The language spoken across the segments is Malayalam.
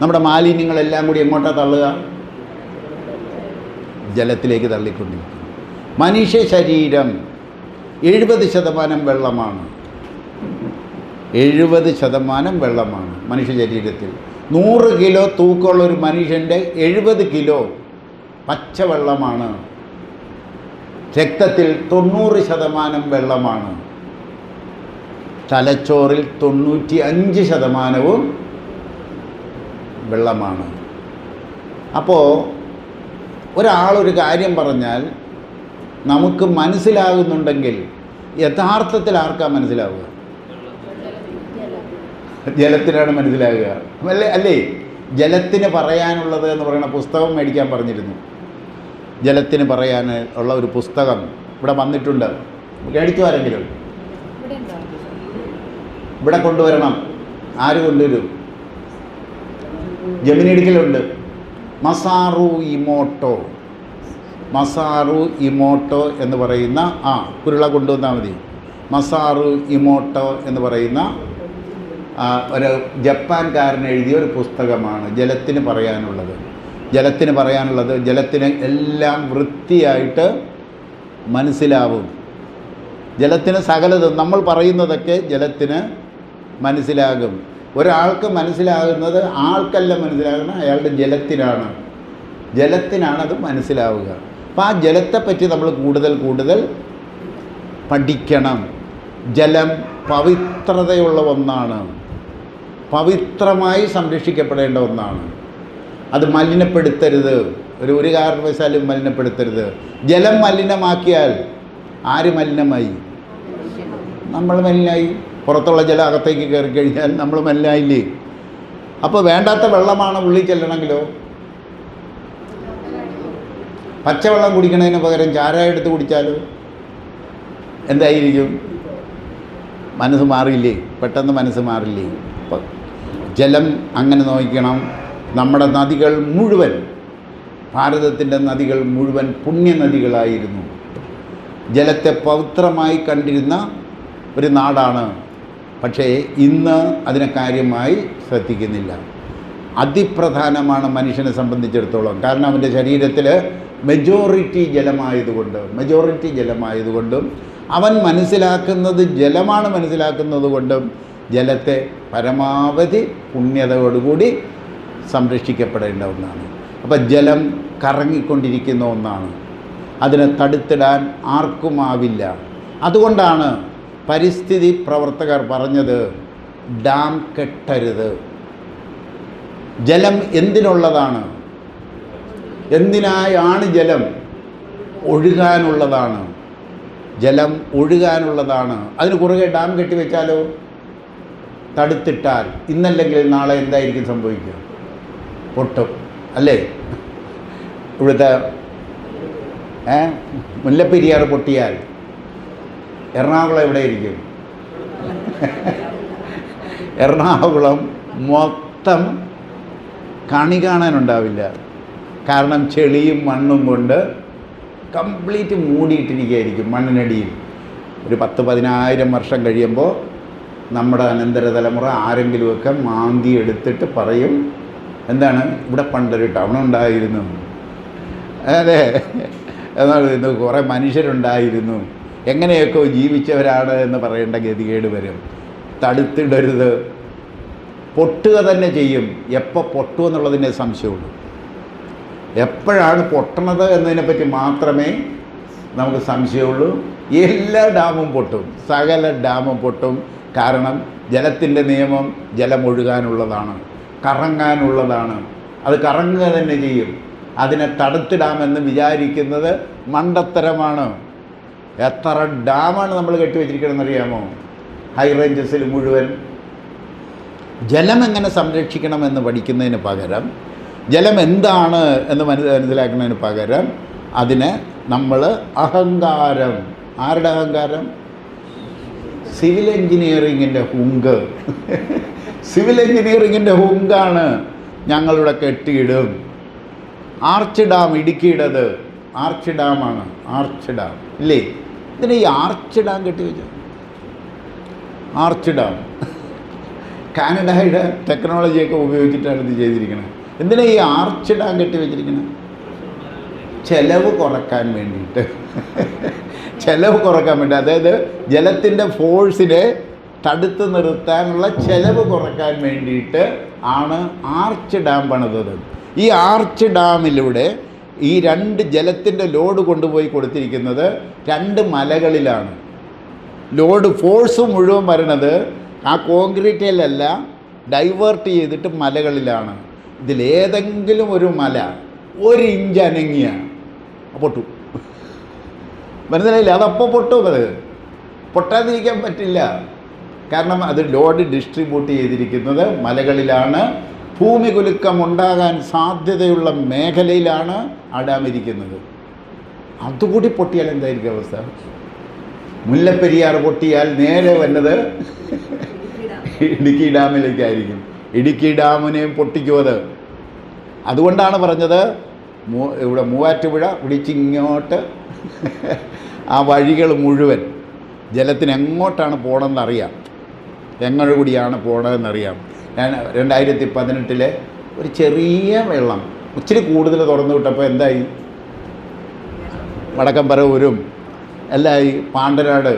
നമ്മുടെ മാലിന്യങ്ങളെല്ലാം കൂടി എങ്ങോട്ടാണ് തള്ളുക? ജലത്തിലേക്ക് തള്ളിക്കൊണ്ടിരിക്കും. മനുഷ്യ ശരീരം 70% വെള്ളമാണ്. 70% വെള്ളമാണ് മനുഷ്യ ശരീരത്തിൽ. 100 കിലോ തൂക്കമുള്ള ഒരു മനുഷ്യൻ്റെ 70 കിലോ പച്ചവെള്ളമാണ്. രക്തത്തിൽ 90% വെള്ളമാണ്. തലച്ചോറിൽ 95% വെള്ളമാണ്. അപ്പോൾ ഒരാളൊരു കാര്യം പറഞ്ഞാൽ നമുക്ക് മനസ്സിലാകുന്നുണ്ടെങ്കിൽ യഥാർത്ഥത്തിൽ ആർക്കാണ് മനസ്സിലാവുക? ജലത്തിനാണ് മനസ്സിലാകുക അല്ലേ? ജലത്തിന് പറയാനുള്ളത് എന്ന് പറയുന്ന പുസ്തകം മേടിക്കാൻ പറഞ്ഞിരുന്നു. ജലത്തിന് പറയാൻ ഉള്ള ഒരു പുസ്തകം ഇവിടെ വന്നിട്ടുണ്ട്. മേടിച്ചു ആരെങ്കിലും? ഇവിടെ കൊണ്ടുവരണം. ആര് കൊണ്ടുവരും? ജമിനിടിക്കലുണ്ട്. മസാറു ഇമോട്ടോ എന്ന് പറയുന്ന കുരുള കൊണ്ടുവന്നാൽ മതി. മസാറു ഇമോട്ടോ എന്ന് പറയുന്ന ഒരു ജപ്പാൻകാരൻ എഴുതിയ ഒരു പുസ്തകമാണ് ജലത്തിന് പറയാനുള്ളത്. ജലത്തിന് എല്ലാം വൃത്തിയായിട്ട് മനസ്സിലാവും. ജലത്തിന് സകലതും നമ്മൾ പറയുന്നതൊക്കെ ജലത്തിന് മനസ്സിലാകും. ഒരാൾക്ക് മനസ്സിലാകുന്നത് ആൾക്കല്ല മനസ്സിലാകുന്നത്, അയാളുടെ ജലത്തിനാണ് അത് മനസ്സിലാവുക. അപ്പോൾ ആ ജലത്തെപ്പറ്റി നമ്മൾ കൂടുതൽ പഠിക്കണം. ജലം പവിത്രതയുള്ള ഒന്നാണ്, പവിത്രമായി സംരക്ഷിക്കപ്പെടേണ്ട ഒന്നാണ്. അത് മലിനപ്പെടുത്തരുത്, ഒരു കാരണവശാലും മലിനപ്പെടുത്തരുത്. ജലം മലിനമാക്കിയാൽ ആര് മലിനമായി? നമ്മൾ മലിനായി. പുറത്തുള്ള ജലം അകത്തേക്ക് കയറി കഴിഞ്ഞാൽ നമ്മൾ മലിനായില്ലേ? അപ്പോൾ വേണ്ടാത്ത വെള്ളമാണ് ഉള്ളിൽ ചെല്ലണമെങ്കിലോ? പച്ചവെള്ളം കുടിക്കുന്നതിന് പകരം ചാരായം എടുത്ത് കുടിച്ചാലോ എന്തായിരിക്കും? മനസ്സ് മാറില്ലേ? പെട്ടെന്ന് മനസ്സ് മാറില്ലേ? അപ്പം ജലം അങ്ങനെ നോക്കണം. നമ്മുടെ നദികൾ മുഴുവൻ, ഭാരതത്തിൻ്റെ നദികൾ മുഴുവൻ പുണ്യനദികളായിരുന്നു. ജലത്തെ പവിത്രമായി കണ്ടിരുന്ന ഒരു നാടാണ്. പക്ഷേ ഇന്ന് അതിനെ കാര്യമായി ശ്രദ്ധിക്കുന്നില്ല. അതിപ്രധാനമാണ് മനുഷ്യനെ സംബന്ധിച്ചിടത്തോളം. കാരണം അവൻ്റെ ശരീരത്തിൽ മെജോറിറ്റി ജലമായതുകൊണ്ടും അവൻ മനസ്സിലാക്കുന്നത് ജലമാണ് മനസ്സിലാക്കുന്നത് കൊണ്ടും ജലത്തെ പരമാവധി പുണ്യതയോടുകൂടി സംരക്ഷിക്കപ്പെടേണ്ട ഒന്നാണ്. അപ്പം ജലം കറങ്ങിക്കൊണ്ടിരിക്കുന്ന ഒന്നാണ്. അതിനെ തടുത്തിടാൻ ആർക്കുമാവില്ല. അതുകൊണ്ടാണ് പരിസ്ഥിതി പ്രവർത്തകർ പറഞ്ഞത് ഡാം കെട്ടരുത്. ജലം എന്തിനുള്ളതാണ്? എന്തിനായാണ് ജലം? ഒഴുകാനുള്ളതാണ്. അതിന് കുറുകെ ഡാം കെട്ടിവെച്ചാലോ, തടുത്തിട്ടാൽ ഇന്നല്ലെങ്കിൽ നാളെ എന്തായിരിക്കും സംഭവിക്കുക? പൊട്ടും അല്ലേ? ഇവിടുത്തെ മുല്ലപ്പെരിയാർ പൊട്ടിയാൽ എറണാകുളം എവിടെയിരിക്കും? എറണാകുളം മൊത്തം കണി കാണാനുണ്ടാവില്ല. കാരണം ചെളിയും മണ്ണും കൊണ്ട് കംപ്ലീറ്റ് മൂടിയിട്ടിരിക്കുകയായിരിക്കും മണ്ണിനടിയിൽ. ഒരു 10,000-10,000 വർഷം കഴിയുമ്പോൾ നമ്മുടെ അനന്തരതലമുറ ആരെങ്കിലുമൊക്കെ മാന്തി എടുത്തിട്ട് പറയും, എന്താണ് ഇവിടെ പണ്ടൊരു ടൗൺ ഉണ്ടായിരുന്നു, അതെ എന്നാണ്, കുറേ മനുഷ്യരുണ്ടായിരുന്നു, എങ്ങനെയൊക്കെ ജീവിച്ചവരാണ് എന്ന് പറയേണ്ട ഗതികേട് വരും. തടുത്തിടരുത്. പൊട്ടുക തന്നെ ചെയ്യും. എപ്പോൾ പൊട്ടുമെന്നുള്ളതിൻ്റെ സംശയമുള്ളൂ. എപ്പോഴാണ് പൊട്ടണത് എന്നതിനെപ്പറ്റി മാത്രമേ നമുക്ക് സംശയമുള്ളൂ. എല്ലാ ഡാമും പൊട്ടും, സകല ഡാമും പൊട്ടും. കാരണം ജലത്തിൻ്റെ നിയമം ജലമൊഴുകാനുള്ളതാണ്, കറങ്ങാനുള്ളതാണ്. അത് കറങ്ങുക തന്നെ ചെയ്യും. അതിനെ തടുത്തിടാമെന്ന് വിചാരിക്കുന്നത് മണ്ടത്തരമാണ്. എത്ര ഡാമാണ് നമ്മൾ കെട്ടിവെച്ചിരിക്കണമെന്നറിയാമോ? ഹൈ റേഞ്ചസിൽ മുഴുവൻ. ജലം എങ്ങനെ സംരക്ഷിക്കണമെന്ന് പഠിക്കുന്നതിന് പകരം, ജലം എന്താണ് എന്ന് മനസ്സിലാക്കുന്നതിന് പകരം അതിനെ നമ്മൾ അഹങ്കാരം, ആരുടെ അഹങ്കാരം? സിവിൽ എൻജിനീയറിങ്ങിൻ്റെ ഹുങ്ക്. സിവിൽ എൻജിനീയറിങ്ങിൻ്റെ ഹുങ്കാണ് ഞങ്ങളിവിടെ കെട്ടിയിടും. ആർച്ച് ഡാം ഇടുക്കിയുടേത് ആർച്ച് ഡാമാണ്. ആർച്ച് ഡാം ഇല്ലേ? ഇതിന് ഈ ആർച്ച് ഡാം കെട്ടിവെച്ചു. ആർച്ച് ഡാം കാനഡയുടെ ടെക്നോളജിയൊക്കെ ഉപയോഗിച്ചിട്ടാണ് ഇത് ചെയ്തിരിക്കുന്നത്. എന്തിനാ ഈ ആർച്ച് ഡാം കെട്ടി വെച്ചിരിക്കുന്നത്? ചെലവ് കുറക്കാൻ വേണ്ടിയിട്ട്. ചെലവ് കുറക്കാൻ വേണ്ടി, അതായത് ജലത്തിൻ്റെ ഫോഴ്സിനെ തടുത്ത് നിർത്താനുള്ള ചെലവ് കുറക്കാൻ വേണ്ടിയിട്ട് ആണ് ആർച്ച് ഡാം പണിതത്. ഈ ആർച്ച് ഡാമിലൂടെ ഈ 2 ജലത്തിൻ്റെ ലോഡ് കൊണ്ടുപോയി കൊടുത്തിരിക്കുന്നത് 2 മലകളിലാണ്. ലോഡ് ഫോഴ്സ് മുഴുവൻ വരണത് ആ കോൺക്രീറ്റിലല്ല, ഡൈവേർട്ട് ചെയ്തിട്ട് മലകളിലാണ്. ഇതിലേതെങ്കിലും ഒരു മല 1 ഇഞ്ച് അനങ്ങിയ പൊട്ടും. മനസ്സിലായില്ല? അതപ്പോൾ പൊട്ടും. അത് പൊട്ടാതിരിക്കാൻ പറ്റില്ല. കാരണം അത് ലോഡ് ഡിസ്ട്രിബ്യൂട്ട് ചെയ്തിരിക്കുന്നത് മലകളിലാണ്. ഭൂമി കുലുക്കം ഉണ്ടാകാൻ സാധ്യതയുള്ള മേഖലയിലാണ് ആ ഡാം ഇരിക്കുന്നത്. അതുകൂടി പൊട്ടിയാൽ എന്തായിരിക്കും അവസ്ഥ? മുല്ലപ്പെരിയാർ പൊട്ടിയാൽ നേരെ വന്നത് ഇടുക്കി ഡാമിലേക്കായിരിക്കും. ഇടുക്കി ഡാമിനെയും പൊട്ടിക്കുമത്. അതുകൊണ്ടാണ് പറഞ്ഞത് ഇവിടെ മൂവാറ്റുപുഴ പിടിച്ചിങ്ങോട്ട് ആ വഴികൾ മുഴുവൻ ജലത്തിന് എങ്ങോട്ടാണ് പോകണമെന്നറിയാം, എങ്ങനെ കൂടിയാണ് പോകണമെന്നറിയാം. ഞാൻ 2018 ഒരു ചെറിയ വെള്ളം ഇച്ചിരി കൂടുതൽ തുറന്നു വിട്ടപ്പോൾ എന്തായി? വടക്കംപരവൂരും എല്ലായി, പാണ്ടനാട്,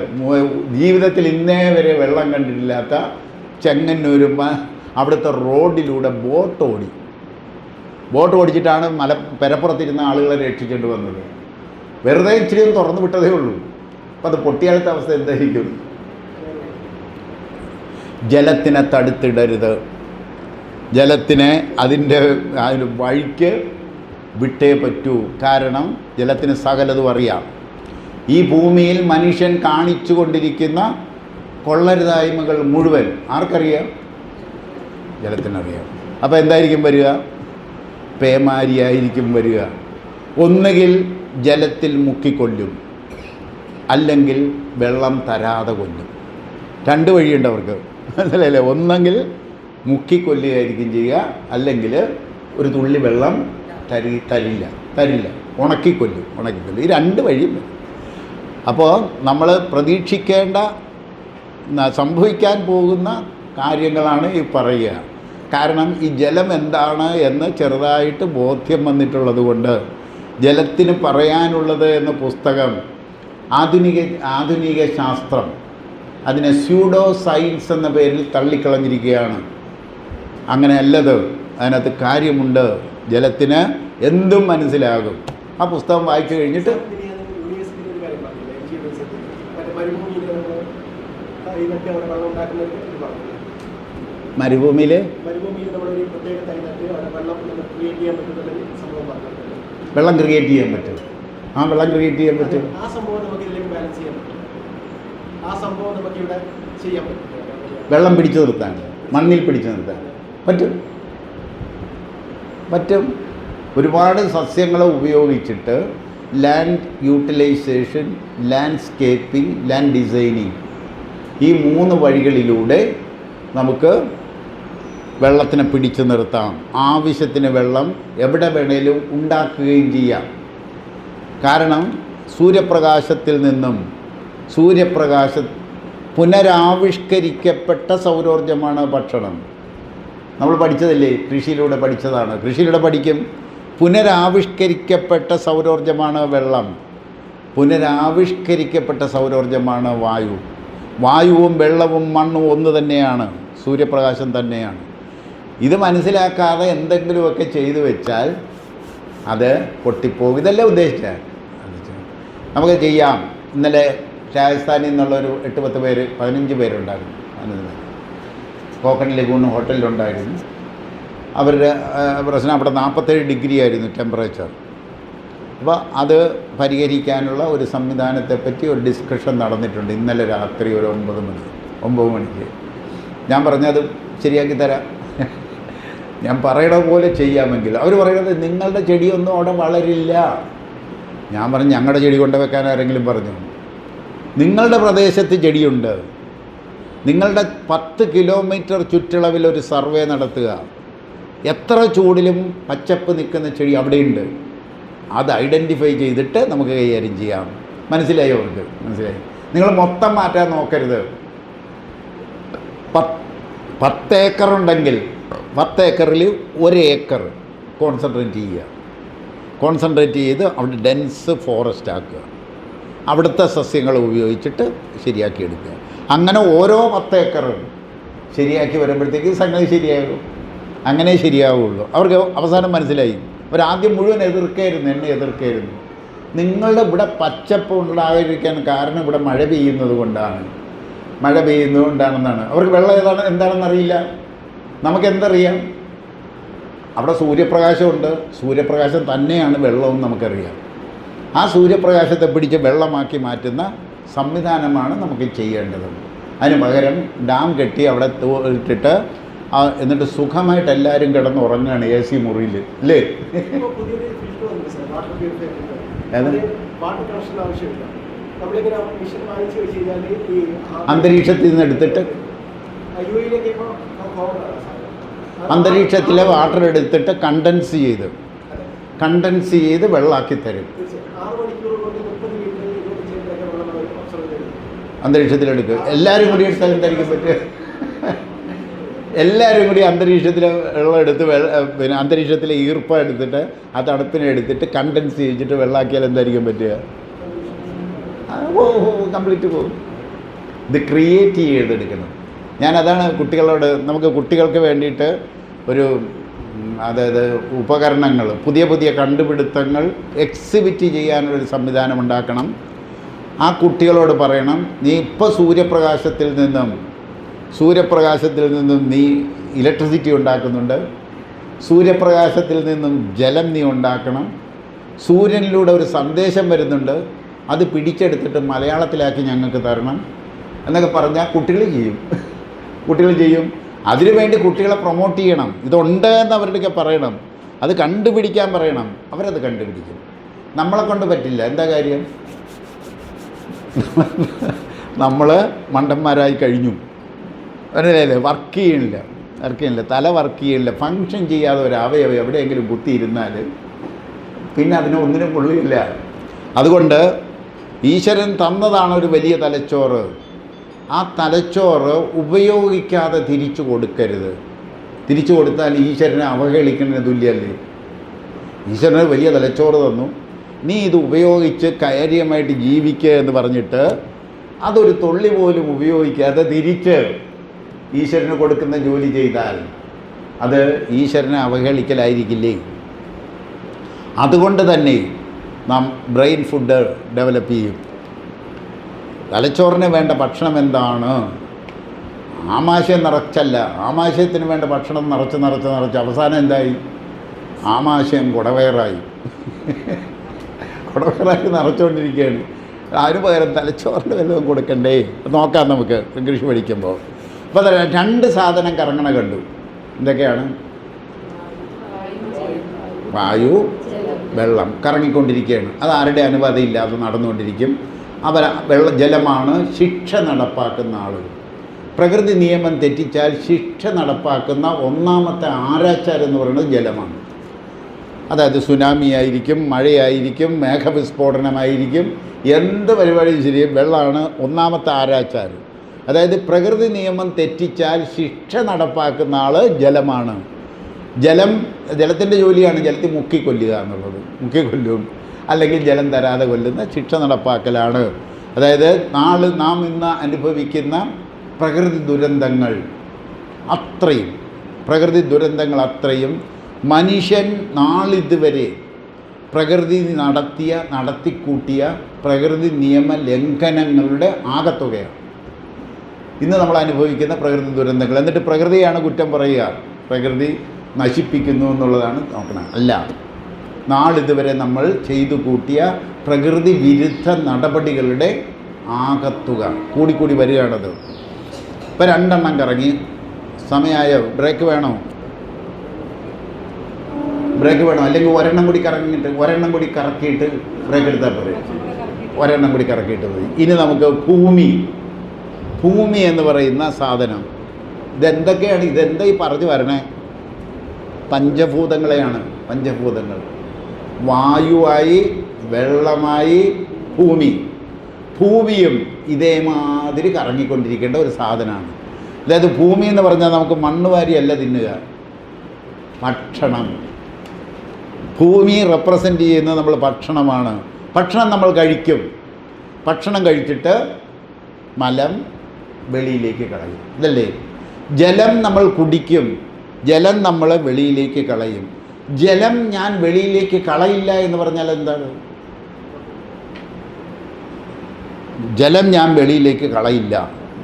ജീവിതത്തിൽ ഇന്നേ വരെ വെള്ളം കണ്ടിട്ടില്ലാത്ത ചെങ്ങന്നൂരും അവിടുത്തെ റോഡിലൂടെ ബോട്ട് ഓടിച്ചിട്ടാണ് പെരപ്പുറത്തിരുന്ന ആളുകളെ രക്ഷിക്കേണ്ടി വന്നത്. വെറുതെ ഇച്ചിരി ഒന്ന് തുറന്നു വിട്ടതേ ഉള്ളൂ. അപ്പം അത് പൊട്ടിയാലത്തെ അവസ്ഥ എന്തായിരിക്കും? ജലത്തിനെ തടുത്തിടരുത്. ജലത്തിനെ അതിൻ്റെ വഴിക്ക് വിട്ടേ പറ്റൂ. കാരണം ജലത്തിന് സകലതും അറിയാം. ഈ ഭൂമിയിൽ മനുഷ്യൻ കാണിച്ചു കൊണ്ടിരിക്കുന്ന കൊള്ളരുതായ്മകൾ മുഴുവൻ ആർക്കറിയാം? ജലത്തിനറിയാം. അപ്പോൾ എന്തായിരിക്കും വരിക? പേമാരിയായിരിക്കും വരിക. ഒന്നുകിൽ ജലത്തിൽ മുക്കിക്കൊല്ലും, അല്ലെങ്കിൽ വെള്ളം തരാതെ കൊല്ലും. 2 വഴിയുണ്ട് അവർക്ക്, മനസ്സിലായില്ലേ? ഒന്നെങ്കിൽ മുക്കിക്കൊല്ലുകയായിരിക്കും ചെയ്യുക, അല്ലെങ്കിൽ ഒരു തുള്ളി വെള്ളം തരില്ല, ഉണക്കിക്കൊല്ലും. ഈ 2 വഴിയും. അപ്പോൾ നമ്മൾ പ്രതീക്ഷിക്കേണ്ട സംഭവിക്കാൻ പോകുന്ന കാര്യങ്ങളാണ് ഈ പറയുക. കാരണം ഈ ജലം എന്താണ് എന്ന് ചെറുതായിട്ട് ബോധ്യം വന്നിട്ടുള്ളത് കൊണ്ട് ജലത്തിന് പറയാനുള്ളത് എന്ന പുസ്തകം ആധുനിക ശാസ്ത്രം അതിനെ സ്യൂഡോ സയൻസ് എന്ന പേരിൽ തള്ളിക്കളഞ്ഞിരിക്കുകയാണ്. അങ്ങനെയല്ലത്. അതിനകത്ത് കാര്യമുണ്ട്. ജലത്തിന് എന്തും മനസ്സിലാകും. ആ പുസ്തകം വായിച്ചു കഴിഞ്ഞിട്ട് മരുഭൂമിയിൽ വെള്ളം ക്രിയേറ്റ് ചെയ്യാൻ പറ്റും. വെള്ളം ക്രിയേറ്റ് ചെയ്യാൻ പറ്റും. വെള്ളം പിടിച്ചു നിർത്താൻ, മണ്ണിൽ പിടിച്ചു നിർത്താൻ പറ്റും. ഒരുപാട് സസ്യങ്ങളെ ഉപയോഗിച്ചിട്ട് land utilisation, landscaping, land designing, ഈ 3 വഴികളിലൂടെ നമുക്ക് വെള്ളത്തിനെ പിടിച്ചു നിർത്താം. ആവശ്യത്തിന് വെള്ളം എവിടെ വേണേലും ഉണ്ടാക്കുകയും ചെയ്യാം. കാരണം സൂര്യപ്രകാശത്തിൽ നിന്നും പുനരാവിഷ്കരിക്കപ്പെട്ട സൗരോർജ്ജമാണ് ഭക്ഷണം. നമ്മൾ പഠിച്ചതല്ലേ? കൃഷിയിലൂടെ പഠിച്ചതാണ്. കൃഷിയിലൂടെ പഠിക്കും. പുനരാവിഷ്കരിക്കപ്പെട്ട സൗരോർജ്ജമാണ് വെള്ളം. പുനരാവിഷ്കരിക്കപ്പെട്ട സൗരോർജ്ജമാണ് വായു. വായുവും വെള്ളവും മണ്ണും ഒന്ന് തന്നെയാണ്, സൂര്യപ്രകാശം തന്നെയാണ്. ഇത് മനസ്സിലാക്കാതെ എന്തെങ്കിലുമൊക്കെ ചെയ്തു വെച്ചാൽ അത് പൊട്ടിപ്പോകും. ഇതെല്ലാം ഉദ്ദേശിച്ചാൽ നമുക്ക് ചെയ്യാം. ഇന്നലെ രാജസ്ഥാനിൽ നിന്നുള്ളൊരു 8-10 പേര്, 15 പേരുണ്ടായിരുന്നു. കോക്കൺ ലഗൂൺ ഹോട്ടലിലുണ്ടായിരുന്നു. അവരുടെ പ്രശ്നം അവിടെ 47 ഡിഗ്രി ആയിരുന്നു ടെമ്പറേച്ചർ. അപ്പോൾ അത് പരിഹരിക്കാനുള്ള ഒരു സംവിധാനത്തെപ്പറ്റി ഒരു ഡിസ്കഷൻ നടന്നിട്ടുണ്ട് ഇന്നലെ രാത്രി ഒരു 9 മണിക്ക്. ഞാൻ പറഞ്ഞത് ശരിയാക്കി തരാം, ഞാൻ പറയണ പോലെ ചെയ്യാമെങ്കിൽ. അവർ പറയുന്നത് നിങ്ങളുടെ ചെടിയൊന്നും അവിടെ വളരില്ല. ഞാൻ പറഞ്ഞു ഞങ്ങളുടെ ചെടി കൊണ്ടുവെക്കാൻ ആരെങ്കിലും പറഞ്ഞു? നിങ്ങളുടെ പ്രദേശത്ത് ചെടിയുണ്ട്. നിങ്ങളുടെ 10 കിലോമീറ്റർ ചുറ്റളവിൽ ഒരു സർവേ നടത്തുക. എത്ര ചൂടിലും പച്ചപ്പ് നിൽക്കുന്ന ചെടി അവിടെയുണ്ട്. അത് ഐഡൻറ്റിഫൈ ചെയ്തിട്ട് നമുക്ക് കൈകാര്യം ചെയ്യാം. മനസ്സിലായി? അവർക്ക് മനസ്സിലായി. നിങ്ങൾ മൊത്തം മാറ്റാൻ നോക്കരുത്. 10 ഏക്കറുണ്ടെങ്കിൽ 10 ഏക്കറിൽ 1 ഏക്കർ കോൺസെൻട്രേറ്റ് ചെയ്ത് അവിടെ ഡെൻസ് ഫോറസ്റ്റ് ആക്കുക, അവിടുത്തെ സസ്യങ്ങൾ ഉപയോഗിച്ചിട്ട് ശരിയാക്കിയെടുക്കുക. അങ്ങനെ ഓരോ 10 ഏക്കർ ശരിയാക്കി വരുമ്പോഴത്തേക്ക് സംഗതി ശരിയാകും. അങ്ങനെ ശരിയാവുള്ളൂ. അവർക്ക് അവസാനം മനസ്സിലായി. അവരാദ്യം മുഴുവൻ എന്നെ എതിർക്കായിരുന്നു. നിങ്ങളുടെ ഇവിടെ പച്ചപ്പ് ഉണ്ടാകാതിരിക്കാൻ കാരണം ഇവിടെ മഴ പെയ്യുന്നത് കൊണ്ടാണെന്നാണ്. അവർക്ക് വെള്ളം എന്താണെന്നറിയില്ല. നമുക്കെന്തറിയാം? അവിടെ സൂര്യപ്രകാശമുണ്ട്. സൂര്യപ്രകാശം തന്നെയാണ് വെള്ളമെന്ന് നമുക്കറിയാം. ആ സൂര്യപ്രകാശത്തെ പിടിച്ച് വെള്ളമാക്കി മാറ്റുന്ന സംവിധാനമാണ് നമുക്ക് ചെയ്യേണ്ടത്. അതിന് പകരം ഡാം കെട്ടി അവിടെ ഇട്ടിട്ട് എന്നിട്ട് സുഖമായിട്ട് എല്ലാവരും കിടന്ന് ഉറങ്ങുകയാണ് AC മുറിയിൽ, അല്ലേ? അന്തരീക്ഷത്തിൽ നിന്ന് എടുത്തിട്ട് അന്തരീക്ഷത്തിലെ വാട്ടർ എടുത്തിട്ട് കണ്ടൻസ് ചെയ്ത് വെള്ളമാക്കി തരും. അന്തരീക്ഷത്തിലെടുക്കുക. എല്ലാവരും കൂടി എടുത്താൽ എന്തായിരിക്കും പറ്റുക? എല്ലാവരും കൂടി അന്തരീക്ഷത്തിലെ വെള്ളം എടുത്ത് പിന്നെ അന്തരീക്ഷത്തിലെ ഈർപ്പം എടുത്തിട്ട് ആ തണുപ്പിനെ എടുത്തിട്ട് കണ്ടൻസ് ചെയ്തിട്ട് വെള്ളമാക്കിയാൽ എന്തായിരിക്കും പറ്റുക? കംപ്ലീറ്റ് പോകും. ഇത് ക്രിയേറ്റ് ചെയ്തെടുക്കണം. ഞാനതാണ് നമുക്ക് കുട്ടികൾക്ക് വേണ്ടിയിട്ട് ഒരു അതായത് ഉപകരണങ്ങൾ, പുതിയ കണ്ടുപിടുത്തങ്ങൾ എക്സിബിറ്റ് ചെയ്യാനൊരു സംവിധാനം ഉണ്ടാക്കണം. ആ കുട്ടികളോട് പറയണം, നീ ഇപ്പോൾ സൂര്യപ്രകാശത്തിൽ നിന്നും നീ ഇലക്ട്രിസിറ്റി ഉണ്ടാക്കുന്നുണ്ട്, സൂര്യപ്രകാശത്തിൽ നിന്നും ജലം നീ ഉണ്ടാക്കണം, സൂര്യനിലൂടെ ഒരു സന്ദേശം വരുന്നുണ്ട്, അത് പിടിച്ചെടുത്തിട്ട് മലയാളത്തിലാക്കി ഞങ്ങൾക്ക് തരണം എന്നൊക്കെ പറഞ്ഞാൽ കുട്ടികൾ ചെയ്യും. അതിനുവേണ്ടി കുട്ടികളെ പ്രൊമോട്ട് ചെയ്യണം. ഇതുണ്ട് എന്ന് അവരുടെയൊക്കെ പറയണം. അത് കണ്ടുപിടിക്കാൻ പറയണം. അവരത് കണ്ടുപിടിക്കും. നമ്മളെ കൊണ്ട് പറ്റില്ല. എന്താ കാര്യം? നമ്മൾ മണ്ടന്മാരായി കഴിഞ്ഞു. മനസ്സിലായില്ലേ? വർക്ക് ചെയ്യണില്ല. തല വർക്ക് ചെയ്യണില്ല. ഫങ്ഷൻ ചെയ്യാതെ ഒരു അവയവം എവിടെയെങ്കിലും കുത്തിയിരുന്നാൽ പിന്നെ അതിന് ഒന്നിനും കൊള്ളില്ല. അതുകൊണ്ട് ഈശ്വരൻ തന്നതാണ് ഒരു വലിയ തലച്ചോറ്. ആ തലച്ചോറ് ഉപയോഗിക്കാതെ തിരിച്ചു കൊടുക്കരുത്. തിരിച്ചു കൊടുത്താൽ ഈശ്വരനെ അവഹേളിക്കുന്നതിന് തുല്യമല്ലേ? ഈശ്വരന് വലിയ തലച്ചോറ് തന്നു, നീ ഇത് ഉപയോഗിച്ച് കാര്യമായിട്ട് ജീവിക്കുക എന്ന് പറഞ്ഞിട്ട് അതൊരു തുള്ളി പോലും ഉപയോഗിക്കാതെ തിരിച്ച് ഈശ്വരന് കൊടുക്കുന്ന ജോലി ചെയ്താൽ അത് ഈശ്വരനെ അവഹേളിക്കലായിരിക്കില്ലേ? അതുകൊണ്ട് തന്നെ നാം ബ്രെയിൻ ഫുഡ് ഡെവലപ്പ് ചെയ്യും. തലച്ചോറിന് വേണ്ട ഭക്ഷണം എന്താണ്? ആമാശയം നിറച്ചല്ല. ആമാശയത്തിന് വേണ്ട ഭക്ഷണം നിറച്ച് അവസാനം എന്തായി? ആമാശയം കുടവയറായി നിറച്ചുകൊണ്ടിരിക്കുകയാണ്. അതിന് പകരം തലച്ചോറിന് വല്ലതും കൊടുക്കണ്ടേ? നോക്കാം നമുക്ക് ഇംഗ്ലീഷ് പഠിക്കുമ്പോൾ. അപ്പോൾ 2 സാധനം കറങ്ങണ കണ്ടു. എന്തൊക്കെയാണ്? വായു, വെള്ളം കറങ്ങിക്കൊണ്ടിരിക്കുകയാണ്. അത് ആരുടെ അനുവാദമില്ല, അത് നടന്നുകൊണ്ടിരിക്കും. ജലമാണ് ശിക്ഷ നടപ്പാക്കുന്ന ആളുകൾ. പ്രകൃതി നിയമം തെറ്റിച്ചാൽ ശിക്ഷ നടപ്പാക്കുന്ന ഒന്നാമത്തെ ആരാച്ചാരെന്ന് പറയുന്നത് ജലമാണ്. അതായത് സുനാമി ആയിരിക്കും, മഴയായിരിക്കും, മേഘവിസ്ഫോടനമായിരിക്കും, എന്ത് പരിപാടിയും ശരി, വെള്ളമാണ് ഒന്നാമത്തെ ആരാച്ചാർ. അതായത് പ്രകൃതി നിയമം തെറ്റിച്ചാൽ ശിക്ഷ നടപ്പാക്കുന്ന ആൾ ജലമാണ്. ജലത്തിൻ്റെ ജോലിയാണ് ജലത്തിൽ മുക്കിക്കൊല്ലുക എന്നുള്ളത്. മുക്കിക്കൊല്ലും, അല്ലെങ്കിൽ ജലം തരാതെ കൊല്ലുന്ന ശിക്ഷ നടപ്പാക്കലാണ്. അതായത് നാം ഇന്ന് അനുഭവിക്കുന്ന പ്രകൃതി ദുരന്തങ്ങൾ അത്രയും മനുഷ്യൻ നാളിതുവരെ പ്രകൃതി നടത്തിക്കൂട്ടിയ പ്രകൃതി നിയമ ലംഘനങ്ങളുടെ ആകത്തുകയാണ് ഇന്ന് നമ്മൾ അനുഭവിക്കുന്ന പ്രകൃതി ദുരന്തങ്ങൾ. എന്നിട്ട് പ്രകൃതിയാണ് കുറ്റം പറയുക, പ്രകൃതി നശിപ്പിക്കുന്നു എന്നുള്ളതാണ് നോക്കണം. അല്ല, നാളിതുവരെ നമ്മൾ ചെയ്തു കൂട്ടിയ പ്രകൃതി വിരുദ്ധ നടപടികളുടെ ആകത്തുക കൂടിക്കൂടി വരികയാണത്. ഇപ്പോൾ 2 എണ്ണം കറങ്ങി, സമയമായോ? ബ്രേക്ക് വേണോ? അല്ലെങ്കിൽ ഒരെണ്ണം കൂടി കറക്കിയിട്ട് ബ്രേക്ക് എടുത്താൽ പോരെ? ഒരെണ്ണം കൂടി കറക്കിയിട്ട് പോയി. ഇനി നമുക്ക് ഭൂമി എന്ന് പറയുന്ന സാധനം ഇതെന്തൊക്കെയാണ്? ഇതെന്താ ഈ പറഞ്ഞു വരണേ? പഞ്ചഭൂതങ്ങളെയാണ്. പഞ്ചഭൂതങ്ങൾ വായുവായി, വെള്ളമായി, ഭൂമിയും ഇതേമാതിരി കറങ്ങിക്കൊണ്ടിരിക്കേണ്ട ഒരു സാധനമാണ്. അതായത് ഭൂമി എന്ന് പറഞ്ഞാൽ നമുക്ക് മണ്ണ് വാരിയല്ല തിന്നുക, ഭക്ഷണം. ഭൂമി റെപ്രസെൻ്റ് ചെയ്യുന്നത് നമ്മൾ ഭക്ഷണമാണ്. ഭക്ഷണം നമ്മൾ കഴിക്കും. ഭക്ഷണം കഴിച്ചിട്ട് മലം വെളിയിലേക്ക് കളയും, ഇതല്ലേ? ജലം നമ്മൾ കുടിക്കും. ജലം നമ്മൾ വെളിയിലേക്ക് കളയും. ജലം ഞാൻ വെളിയിലേക്ക് കളയില്ല എന്ന് പറഞ്ഞാൽ എന്താണ്? ജലം ഞാൻ വെളിയിലേക്ക് കളയില്ല,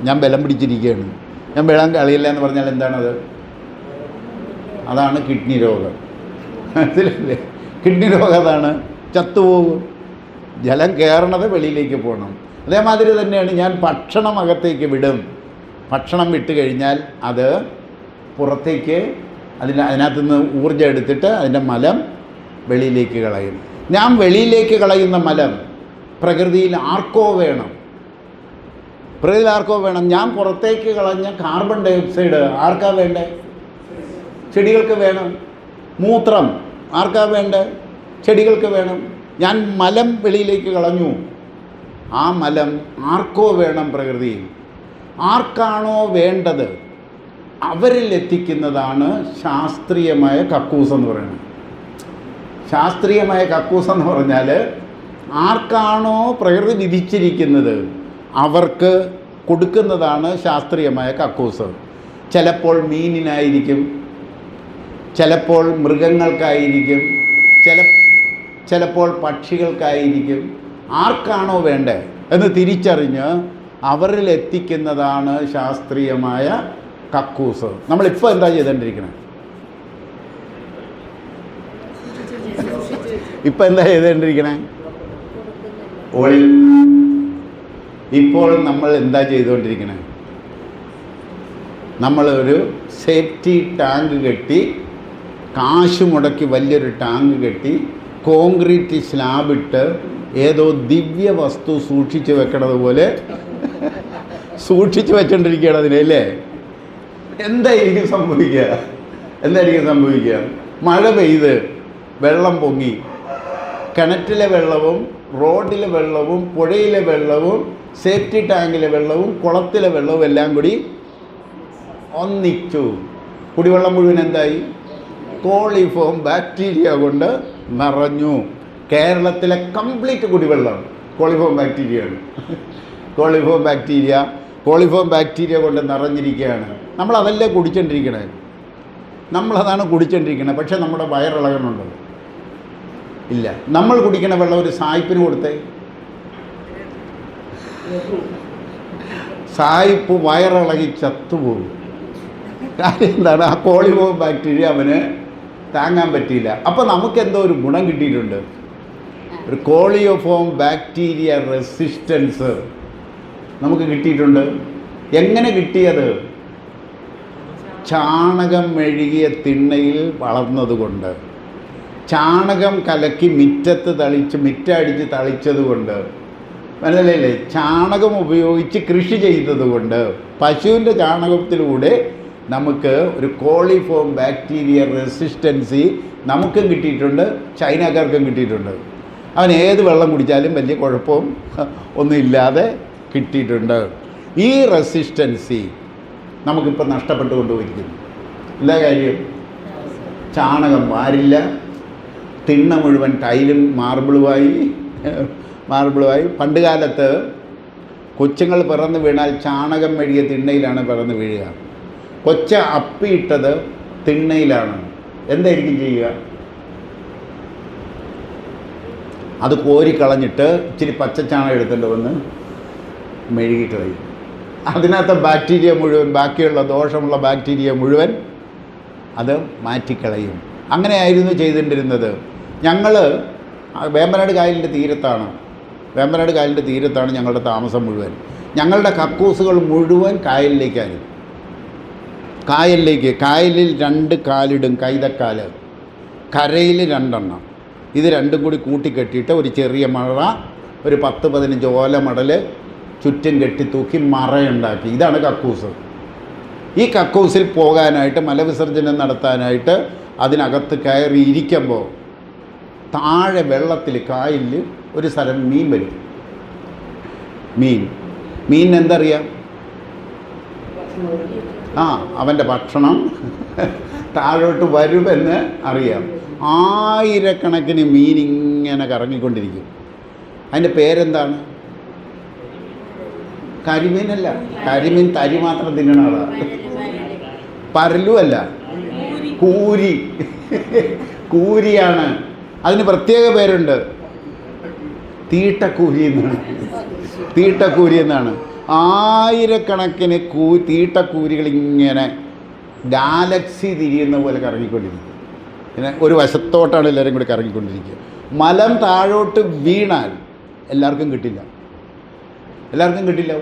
ഞാൻ ബലം പിടിച്ചിരിക്കുകയാണ്, ഞാൻ വെള്ളം കളയില്ല എന്ന് പറഞ്ഞാൽ എന്താണത്? അതാണ് കിഡ്നി രോഗം. മനസ്സിലല്ലേ? കിഡ്നി രോഗം അതാണ്, ചത്തുപോകും. ജലം കയറണത് വെളിയിലേക്ക് പോകണം. അതേമാതിരി തന്നെയാണ് ഞാൻ ഭക്ഷണം അകത്തേക്ക് വിടും. ഭക്ഷണം വിട്ട് കഴിഞ്ഞാൽ അത് പുറത്തേക്ക് അതിനകത്ത് നിന്ന് ഊർജ്ജം എടുത്തിട്ട് അതിൻ്റെ മലം വെളിയിലേക്ക് കളയും. ഞാൻ വെളിയിലേക്ക് കളയുന്ന മലം പ്രകൃതിയിൽ ആർക്കോ വേണം. പ്രകൃതിയിൽ ആർക്കോ വേണം. ഞാൻ പുറത്തേക്ക് കളഞ്ഞ കാർബൺ ഡൈ ഓക്സൈഡ് ആർക്കാ വേണ്ടേ? ചെടികൾക്ക് വേണം. മൂത്രം ആർക്കാ വേണ്ടേ? ചെടികൾക്ക് വേണം. ഞാൻ മലം വെളിയിലേക്ക് കളഞ്ഞു. ആ മലം ആർക്കോ വേണം പ്രകൃതിയിൽ. ആർക്കാണോ വേണ്ടത് അവരിൽ എത്തിക്കുന്നതാണ് ശാസ്ത്രീയമായ കക്കൂസ് എന്ന് പറയുന്നത്. ശാസ്ത്രീയമായ കക്കൂസ് എന്ന് പറഞ്ഞാൽ ആർക്കാണോ പ്രകൃതി വിധിച്ചിരിക്കുന്നത് അവർക്ക് കൊടുക്കുന്നതാണ് ശാസ്ത്രീയമായ കക്കൂസ്. ചിലപ്പോൾ മീനിനായിരിക്കും, ചിലപ്പോൾ മൃഗങ്ങൾക്കായിരിക്കും, ചിലപ്പോൾ പക്ഷികൾക്കായിരിക്കും. ആർക്കാണോ വേണ്ടത് എന്ന് തിരിച്ചറിഞ്ഞ് അവരിൽ എത്തിക്കുന്നതാണ് ശാസ്ത്രീയമായ കക്കൂസ്. നമ്മളിപ്പോൾ എന്താ ചെയ്തുകൊണ്ടിരിക്കണേ? ഇപ്പം എന്താ ചെയ്തുകൊണ്ടിരിക്കണേ? ഇപ്പോൾ നമ്മൾ എന്താ ചെയ്തുകൊണ്ടിരിക്കണേ? നമ്മളൊരു സേഫ്റ്റി ടാങ്ക് കെട്ടി, കാശ് മുടക്കി വലിയൊരു ടാങ്ക് കെട്ടി, കോൺക്രീറ്റ് സ്ലാബിട്ട് ഏതോ ദിവ്യ വസ്തു സൂക്ഷിച്ച് വെക്കണത് പോലെ സൂക്ഷിച്ച് വെച്ചോണ്ടിരിക്കുകയാണ് അതിനെ, അല്ലേ? എന്തായിരിക്കും സംഭവിക്കുക? മഴ പെയ്ത് വെള്ളം പൊങ്ങി, കിണറ്റിലെ വെള്ളവും റോഡിലെ വെള്ളവും പുഴയിലെ വെള്ളവും സേഫ്റ്റി ടാങ്കിലെ വെള്ളവും കുളത്തിലെ വെള്ളവും എല്ലാം കൂടി ഒന്നിച്ചു. കുടിവെള്ളം മുഴുവൻ എന്തായി? കോളിഫോം ബാക്ടീരിയ കൊണ്ട് നിറഞ്ഞു. കേരളത്തിലെ കംപ്ലീറ്റ് കുടിവെള്ളം കോളിഫോം ബാക്ടീരിയയാണ്. കോളിഫോം ബാക്ടീരിയ കൊണ്ട് നിറഞ്ഞിരിക്കുകയാണ്. നമ്മളതല്ലേ കുടിച്ചോണ്ടിരിക്കണേ? നമ്മളതാണ് കുടിച്ചോണ്ടിരിക്കണേ. പക്ഷേ നമ്മുടെ വയറിളകണുണ്ടോ? ഇല്ല. നമ്മൾ കുടിക്കണ വെള്ളം ഒരു സായിപ്പിന് കൊടുത്തേ, സായിപ്പ് വയറിളകി ചത്തുപോകും. കാര്യം എന്താണ്? ആ കോളിഫോം ബാക്ടീരിയ അവന് താങ്ങാൻ പറ്റിയില്ല. അപ്പോൾ നമുക്കെന്തോ ഒരു ഗുണം കിട്ടിയിട്ടുണ്ട്, ഒരു കോളിയോഫോം ബാക്ടീരിയ റെസിസ്റ്റൻസ് നമുക്ക് കിട്ടിയിട്ടുണ്ട്. എങ്ങനെ കിട്ടിയത്? ചാണകം മെഴുകിയ തിണ്ണയിൽ വളർന്നതുകൊണ്ട്, ചാണകം കലക്കി മിറ്റടിച്ച് തളിച്ചതുകൊണ്ട്, മനസ്സിലായില്ലേ? ചാണകം ഉപയോഗിച്ച് കൃഷി ചെയ്തതുകൊണ്ട്, പശുവിൻ്റെ ചാണകത്തിലൂടെ നമുക്ക് ഒരു കോളിഫോം ബാക്ടീരിയ റെസിസ്റ്റൻസി നമുക്കും കിട്ടിയിട്ടുണ്ട്, ചൈനക്കാർക്കും കിട്ടിയിട്ടുണ്ട്. അവൻ ഏത് വെള്ളം കുടിച്ചാലും വലിയ കുഴപ്പവും ഒന്നുമില്ലാതെ കിട്ടിയിട്ടുണ്ട്. ഈ റെസിസ്റ്റൻസി നമുക്കിപ്പോൾ നഷ്ടപ്പെട്ടുകൊണ്ടുപോയിരിക്കുന്നു. എല്ലാ കാര്യം ചാണകം വാരില്ല, തിണ്ണ മുഴുവൻ ടൈലും മാർബിളുമായി. പണ്ട് കാലത്ത് കൊച്ചുങ്ങൾ പിറന്ന് വീണാൽ ചാണകം മെഴുകിയ തിണ്ണയിലാണ് പിറന്ന് വീഴുക. കൊച്ച അപ്പിയിട്ടത് തിണ്ണയിലാണ്. എന്തായിരിക്കും ചെയ്യുക? അത് കോരിക്കളഞ്ഞിട്ട് ഇച്ചിരി പച്ചച്ചാണകം എടുത്തുകൊണ്ട് വന്ന് മെഴുകിക്കളയും. അതിനകത്ത് ബാക്ടീരിയ മുഴുവൻ, ബാക്കിയുള്ള ദോഷമുള്ള ബാക്ടീരിയ മുഴുവൻ അത് മാറ്റിക്കളയും. അങ്ങനെയായിരുന്നു ചെയ്തുകൊണ്ടിരുന്നത്. ഞങ്ങൾ വേമ്പനാട് കായലിൻ്റെ തീരത്താണ് ഞങ്ങളുടെ താമസം മുഴുവൻ. ഞങ്ങളുടെ കക്കൂസുകൾ മുഴുവൻ കായലിലേക്കായിരുന്നു. കായലിൽ 2 കാലിടും, കൈതക്കാല്. കരയിൽ 2 എണ്ണം. ഇത് രണ്ടും കൂടി കൂട്ടിക്കെട്ടിയിട്ട് ഒരു ചെറിയ മറ, ഒരു 10-15 ഓലമടൽ ചുറ്റും കെട്ടിത്തൂക്കി മറയുണ്ടാക്കി. ഇതാണ് കക്കൂസ്. ഈ കക്കൂസിൽ പോകാനായിട്ട്, മലവിസർജനം നടത്താനായിട്ട് അതിനകത്ത് കയറി ഇരിക്കുമ്പോൾ താഴെ വെള്ളത്തിൽ, കായലിൽ ഒരു സ്ഥലം മീൻ വരും. മീൻ എന്തറിയാം? അവൻ്റെ ഭക്ഷണം താഴോട്ട് വരുമെന്ന് അറിയാം. ആയിരക്കണക്കിന് മീൻ ഇങ്ങനെ കറങ്ങിക്കൊണ്ടിരിക്കും. അതിൻ്റെ പേരെന്താണ്? കരിമീനല്ല. കരിമീൻ തരി മാത്രം തിന്നണ ആളാണ്. പരലുമല്ല, കൂരി. കൂരിയാണ്. അതിന് പ്രത്യേക പേരുണ്ട്, തീട്ടക്കൂരി എന്നാണ്. തീട്ടക്കൂരി എന്നാണ്. ആയിരക്കണക്കിന് തീട്ടക്കൂരികൾ ഇങ്ങനെ ഗാലക്സി തിരിയുന്ന പോലെ കറങ്ങിക്കൊണ്ടിരിക്കും. പിന്നെ ഒരു വശത്തോട്ടാണ് എല്ലാവരും കൂടി കറങ്ങിക്കൊണ്ടിരിക്കുക. മലം താഴോട്ട് വീണാൽ എല്ലാവർക്കും കിട്ടില്ല.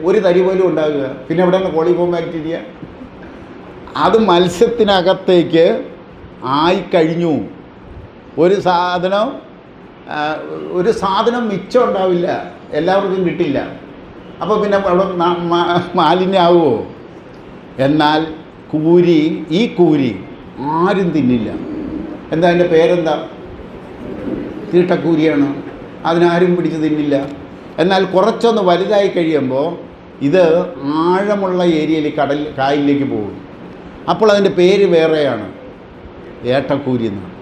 ഒരു തരി പോലും ഉണ്ടാകുക. പിന്നെ എവിടെയാണ് കോളിഫോം ബാക്ടീരിയ? അത് മത്സ്യത്തിനകത്തേക്ക് ആയിക്കഴിഞ്ഞു. ഒരു സാധനം മിച്ചം ഉണ്ടാവില്ല, എല്ലാവർക്കും കിട്ടില്ല. അപ്പോൾ പിന്നെ അവിടെ മാലിന്യമാവുമോ? എന്നാൽ ഈ കൂരി ആരും തിന്നില്ല. എന്താ അതിൻ്റെ പേരെന്താ? തീട്ടക്കൂരിയാണ്. അതിനാരും പിടിച്ച് തിന്നില്ല. എന്നാൽ കുറച്ചൊന്ന് വലുതായി കഴിയുമ്പോൾ ഇത് ആഴമുള്ള ഏരിയയിൽ കായലിലേക്ക് പോകും. അപ്പോൾ അതിൻ്റെ പേര് വേറെയാണ്, ഏട്ടക്കൂരി എന്നാണ്.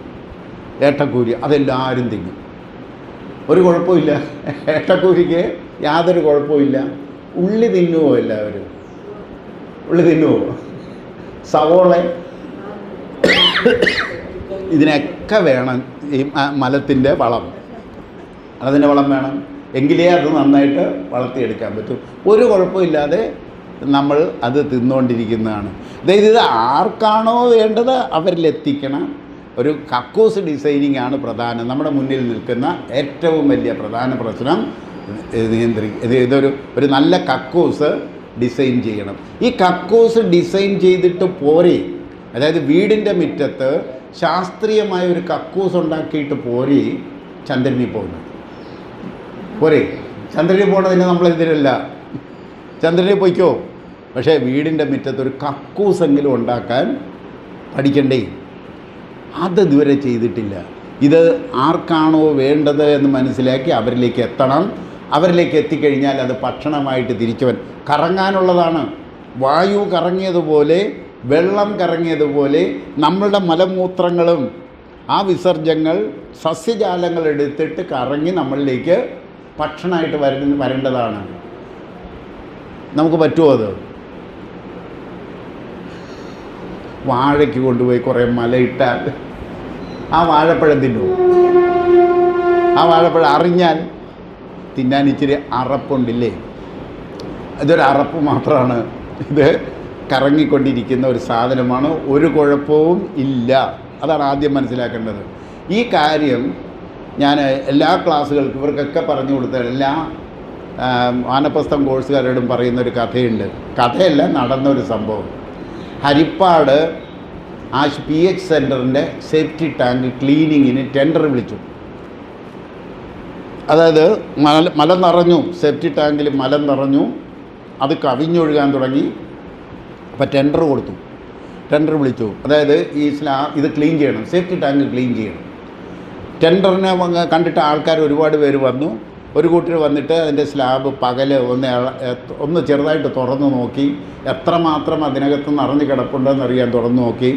ഏട്ടക്കൂരി അതെല്ലാവരും തിന്നും, ഒരു കുഴപ്പമില്ല. ഏട്ടക്കൂരിക്ക് യാതൊരു കുഴപ്പമില്ല. ഉള്ളി തിന്നുമോ? എല്ലാവരും ഉള്ളി തിന്നുമോ? സവോള, ഇതിനൊക്കെ വേണം ഈ മലത്തിൻ്റെ വളം. അതിൻ്റെ വളം വേണം, എങ്കിലേ അത് നന്നായിട്ട് വളർത്തിയെടുക്കാൻ പറ്റും. ഒരു കുഴപ്പമില്ലാതെ നമ്മൾ അത് തിന്നുകൊണ്ടിരിക്കുന്നതാണ്. അതായത് ഇത് ആർക്കാണോ വേണ്ടത് അവരിലെത്തിക്കണം. ഒരു കക്കൂസ് ഡിസൈനിങ് ആണ് പ്രധാനം. നമ്മുടെ മുന്നിൽ നിൽക്കുന്ന ഏറ്റവും വലിയ പ്രധാന പ്രശ്നം ഒരു നല്ല കക്കൂസ് ഡിസൈൻ ചെയ്യണം. ഈ കക്കൂസ് ഡിസൈൻ ചെയ്തിട്ട് പോരെ, അതായത് വീടിൻ്റെ മുറ്റത്ത് ശാസ്ത്രീയമായ ഒരു കക്കൂസ് ഉണ്ടാക്കിയിട്ട് പോരെ ചന്ദ്രനിൽ പോകുന്നത്. പോരെ, ചന്ദ്രനിൽ പോകണതിന് നമ്മളെതിരല്ല, ചന്ദ്രനിൽ പോയിക്കോ. പക്ഷേ വീടിൻ്റെ മുറ്റത്തൊരു കക്കൂസെങ്കിലും ഉണ്ടാക്കാൻ പഠിക്കണ്ടേ? അത് ഇതുവരെ ചെയ്തിട്ടില്ല. ഇത് ആർക്കാണോ വേണ്ടത് എന്ന് മനസ്സിലാക്കി അവരിലേക്ക് എത്തണം. അവരിലേക്ക് എത്തിക്കഴിഞ്ഞാൽ അത് ഭക്ഷണമായിട്ട് തിരിച്ചവൻ കറങ്ങാനുള്ളതാണ്. വായു കറങ്ങിയതുപോലെ, വെള്ളം കറങ്ങിയതുപോലെ നമ്മളുടെ മലമൂത്രങ്ങളും ആ വിസർജ്യങ്ങൾ സസ്യജാലങ്ങൾ എടുത്തിട്ട് കറങ്ങി നമ്മളിലേക്ക് ഭക്ഷണമായിട്ട് വരേണ്ടതാണ്. നമുക്ക് പറ്റുമോ? അത് വാഴയ്ക്ക് കൊണ്ടുപോയി കുറേ മലയിട്ടാൽ ആ വാഴപ്പഴം തിന്നുമോ? ആ വാഴപ്പഴം അറിഞ്ഞാൽ തിന്നാൻ ഇച്ചിരി അറപ്പുണ്ടില്ലേ? ഇതൊരു അറപ്പ് മാത്രമാണ്. ഇത് കറങ്ങിക്കൊണ്ടിരിക്കുന്ന ഒരു സാധനമാണ്, ഒരു കുഴപ്പവും ഇല്ല. അതാണ് ആദ്യം മനസ്സിലാക്കേണ്ടത്. ഈ കാര്യം ഞാൻ എല്ലാ ക്ലാസ്സുകൾക്കും ഇവർക്കൊക്കെ പറഞ്ഞു കൊടുത്ത എല്ലാ വാനപ്രസ്ഥം കോഴ്സുകാരോടും പറയുന്നൊരു കഥയുണ്ട്. കഥയല്ല, നടന്നൊരു സംഭവം. ഹരിപ്പാട് PH സെൻറ്ററിൻ്റെ സേഫ്റ്റി ടാങ്ക് ക്ലീനിങ്ങിന് ടെൻഡർ വിളിച്ചു. അതായത് മല നിറഞ്ഞു, സേഫ്റ്റി ടാങ്കിൽ മല നിറഞ്ഞു, അത് കവിഞ്ഞൊഴുകാൻ തുടങ്ങി. അപ്പോൾ ടെൻഡർ കൊടുത്തു, ടെൻഡർ വിളിച്ചു. അതായത് ഇത് ക്ലീൻ ചെയ്യണം, സേഫ്റ്റി ടാങ്ക് ക്ലീൻ ചെയ്യണം. ടെൻഡറിനെ കണ്ടിട്ട് ആൾക്കാർ ഒരുപാട് പേര് വന്നു. ഒരു കൂട്ടർ വന്നിട്ട് അതിൻ്റെ സ്ലാബ് പകല് ഒന്ന് ചെറുതായിട്ട് തുറന്നു നോക്കി, എത്രമാത്രം അതിനകത്ത് നിറഞ്ഞ് കിടപ്പുണ്ടെന്നറിയാൻ തുറന്നു നോക്കി.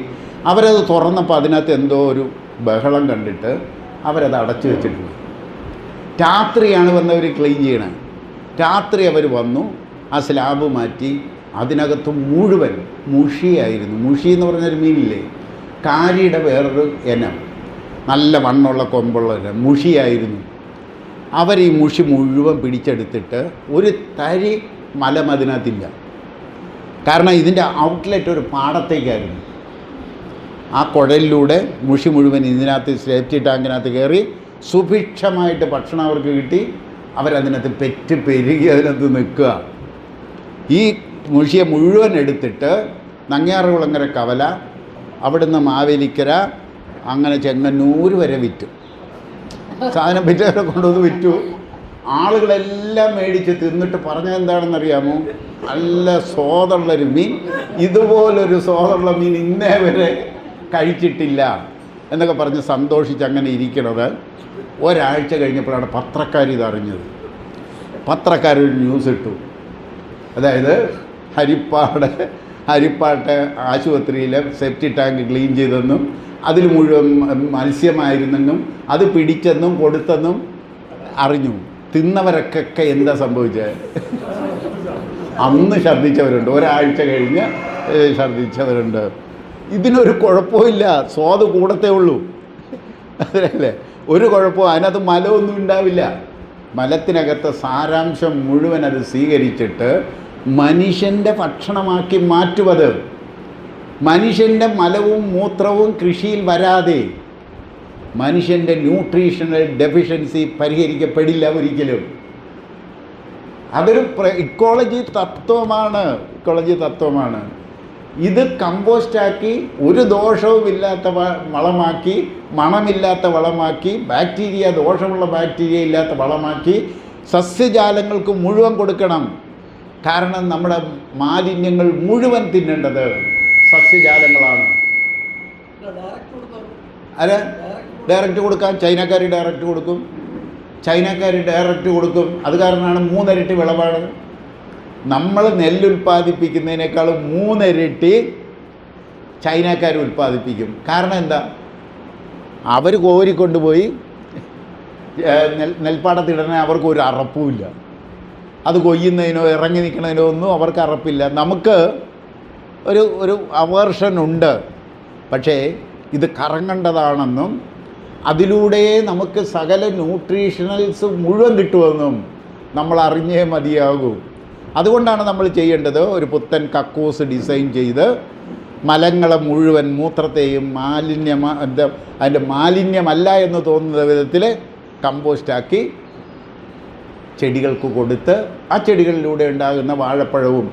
അവരത് തുറന്നപ്പോൾ അതിനകത്ത് എന്തോ ഒരു ബഹളം കണ്ടിട്ട് അവരത് അടച്ചു വെച്ചിട്ടുണ്ട്. രാത്രിയാണ് വന്നവർ ക്ലീൻ ചെയ്യണത്. രാത്രി അവർ വന്നു, ആ സ്ലാബ് മാറ്റി. അതിനകത്ത് മുഴുവൻ മുഷിയായിരുന്നു. മുഷി എന്ന് പറഞ്ഞൊരു മീനില്ലേ, കാരിയുടെ വേറൊരു ഇനം, നല്ല വണ്ണുള്ള കൊമ്പുള്ള ഇനം മുഷിയായിരുന്നു. അവർ ഈ മുഷി മുഴുവൻ പിടിച്ചെടുത്തിട്ട് ഒരു തരി മലം അതിനകത്തില്ല. കാരണം ഇതിൻ്റെ ഔട്ട്ലെറ്റ് ഒരു പാടത്തേക്കായിരുന്നു. ആ കുഴലിലൂടെ മുഷി മുഴുവൻ ഇതിനകത്ത് സേഫ്റ്റി ടാങ്കിനകത്ത് കയറി സുഭിക്ഷമായിട്ട് ഭക്ഷണം അവർക്ക് കിട്ടി. അവരതിനകത്ത് പെറ്റ് പെരുകി അതിനകത്ത് നിൽക്കുക. ഈ മുഷിയെ മുഴുവൻ എടുത്തിട്ട് നങ്ങ്യാറുകുളങ്ങര കവല, അവിടുന്ന് മാവേലിക്കര, അങ്ങനെ ചെങ്ങന്നൂർ വരെ വിറ്റു. സാധനം വിറ്റവരെ കൊണ്ടുവന്ന് വിറ്റു. ആളുകളെല്ലാം മേടിച്ച് തിന്നിട്ട് പറഞ്ഞത് എന്താണെന്നറിയാമോ? നല്ല സ്വാദുള്ളൊരു മീൻ, ഇതുപോലൊരു സ്വാദുള്ള മീൻ ഇന്നേ വരെ കഴിച്ചിട്ടില്ല എന്നൊക്കെ പറഞ്ഞ് സന്തോഷിച്ച് അങ്ങനെ ഇരിക്കണത്. ഒരാഴ്ച കഴിഞ്ഞപ്പോഴാണ് പത്രക്കാർ ഇതറിഞ്ഞത്. പത്രക്കാരൊരു ന്യൂസ് ഇട്ടു. അതായത് ഹരിപ്പാട്ട് ആശുപത്രിയിലെ സെപ്റ്റി ടാങ്ക് ക്ലീൻ ചെയ്തെന്നും അതിൽ മുഴുവൻ മത്സ്യമായിരുന്നെന്നും അത് പിടിച്ചെന്നും കൊടുത്തെന്നും അറിഞ്ഞു. തിന്നവരൊക്കെ എന്താ സംഭവിച്ചത്? അന്ന് ഛർദ്ദിച്ചവരുണ്ട്, ഒരാഴ്ച കഴിഞ്ഞ് ഛർദ്ദിച്ചവരുണ്ട്. ഇതിനൊരു കുഴപ്പമില്ല, സ്വാദ് കൂടത്തേ ഉള്ളൂ, അതല്ലേ? ഒരു കുഴപ്പവും അതിനകത്ത് മലമൊന്നും ഉണ്ടാവില്ല. മലത്തിനകത്ത് സാരാംശം മുഴുവൻ അത് സ്വീകരിച്ചിട്ട് മനുഷ്യൻ്റെ ഭക്ഷണമാക്കി മാറ്റുവത്. മനുഷ്യൻ്റെ മലവും മൂത്രവും കൃഷിയിൽ വരാതെ മനുഷ്യൻ്റെ ന്യൂട്രീഷണൽ ഡെഫിഷ്യൻസി പരിഹരിക്കപ്പെടില്ല ഒരിക്കലും. അതൊരു ഇക്കോളജി തത്വമാണ്. ഇത് കമ്പോസ്റ്റാക്കി ഒരു ദോഷവുമില്ലാത്ത വളമാക്കി, മണമില്ലാത്ത വളമാക്കി, ദോഷമുള്ള ബാക്ടീരിയ ഇല്ലാത്ത വളമാക്കി സസ്യജാലങ്ങൾക്ക് മുഴുവൻ കൊടുക്കണം. കാരണം നമ്മുടെ മാലിന്യങ്ങൾ മുഴുവൻ തിന്നേണ്ടത് സസ്യജാലങ്ങളാണ്. ഡയറക്റ്റ് കൊടുക്കാം. ചൈനക്കാർ ഡയറക്റ്റ് കൊടുക്കും. അത് കാരണമാണ് 3 ഇരട്ടി വിളവാണ്. നമ്മൾ നെല്ലുൽപ്പാദിപ്പിക്കുന്നതിനേക്കാളും 3 ഇരട്ടി ചൈനക്കാർ ഉൽപ്പാദിപ്പിക്കും. കാരണം എന്താ? അവർ കോരിക്കൊണ്ടുപോയി നെൽപ്പാടത്തിടണേ അവർക്കൊരു അറപ്പുമില്ല. അത് കൊയ്യുന്നതിനോ ഇറങ്ങി നിൽക്കുന്നതിനോ ഒന്നും അവർക്ക് അറപ്പില്ല. നമുക്ക് ഒരു അവേർഷനുണ്ട്. പക്ഷേ ഇത് കറങ്ങേണ്ടതാണെന്നും അതിലൂടെ നമുക്ക് സകല ന്യൂട്രീഷണൽസ് മുഴുവൻ കിട്ടുമെന്നും നമ്മൾ അറിഞ്ഞേ മതിയാകൂ. അതുകൊണ്ടാണ് നമ്മൾ ചെയ്യേണ്ടത്, ഒരു പുത്തൻ കക്കൂസ് ഡിസൈൻ ചെയ്ത് മലങ്ങളെ മുഴുവൻ മൂത്രത്തെയും അതിൻ്റെ മാലിന്യമല്ല എന്ന് തോന്നുന്ന വിധത്തിൽ കമ്പോസ്റ്റാക്കി ചെടികൾക്ക് കൊടുത്ത് ആ ചെടികളിലൂടെ ഉണ്ടാകുന്ന വാഴപ്പഴവും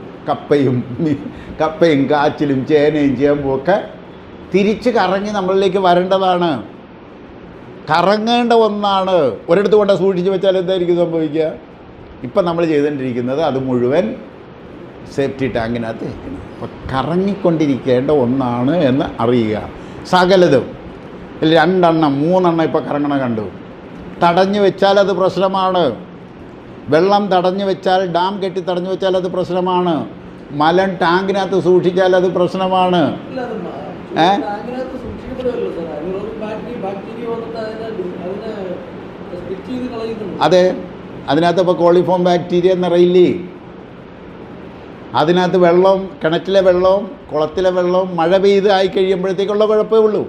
കപ്പയും കാച്ചിലും ചേനയും ചേമ്പും ഒക്കെ തിരിച്ച് കറങ്ങി നമ്മളിലേക്ക് വരേണ്ടതാണ്. കറങ്ങേണ്ട ഒന്നാണ്. ഒരിടത്ത് കൊണ്ട് സൂക്ഷിച്ച് വെച്ചാൽ എന്തായിരിക്കും സംഭവിക്കുക? ഇപ്പം നമ്മൾ ചെയ്തുകൊണ്ടിരിക്കുന്നത് അത് മുഴുവൻ സേഫ്റ്റി ടാങ്കിനകത്ത് വയ്ക്കണം. അപ്പം കറങ്ങിക്കൊണ്ടിരിക്കേണ്ട ഒന്നാണ് എന്ന് അറിയുക. സകലതും 2 എണ്ണം 3 എണ്ണം ഇപ്പോൾ കറങ്ങണ കണ്ടു. തടഞ്ഞു വെച്ചാൽ അത് പ്രശ്നമാണ്. വെള്ളം തടഞ്ഞു വെച്ചാൽ, ഡാം കെട്ടി തടഞ്ഞു വെച്ചാൽ അത് പ്രശ്നമാണ്. മലം ടാങ്കിനകത്ത് സൂക്ഷിച്ചാൽ അത് പ്രശ്നമാണ്. അതെ, അതിനകത്ത് ഇപ്പോൾ കോളിഫോം ബാക്ടീരിയ നിറയില്ലേ? അതിനകത്ത് വെള്ളം, കിണറ്റിലെ വെള്ളവും കുളത്തിലെ വെള്ളവും മഴ പെയ്ത് ആയി കഴിയുമ്പോഴത്തേക്കുള്ള കുഴപ്പമേ ഉള്ളൂ.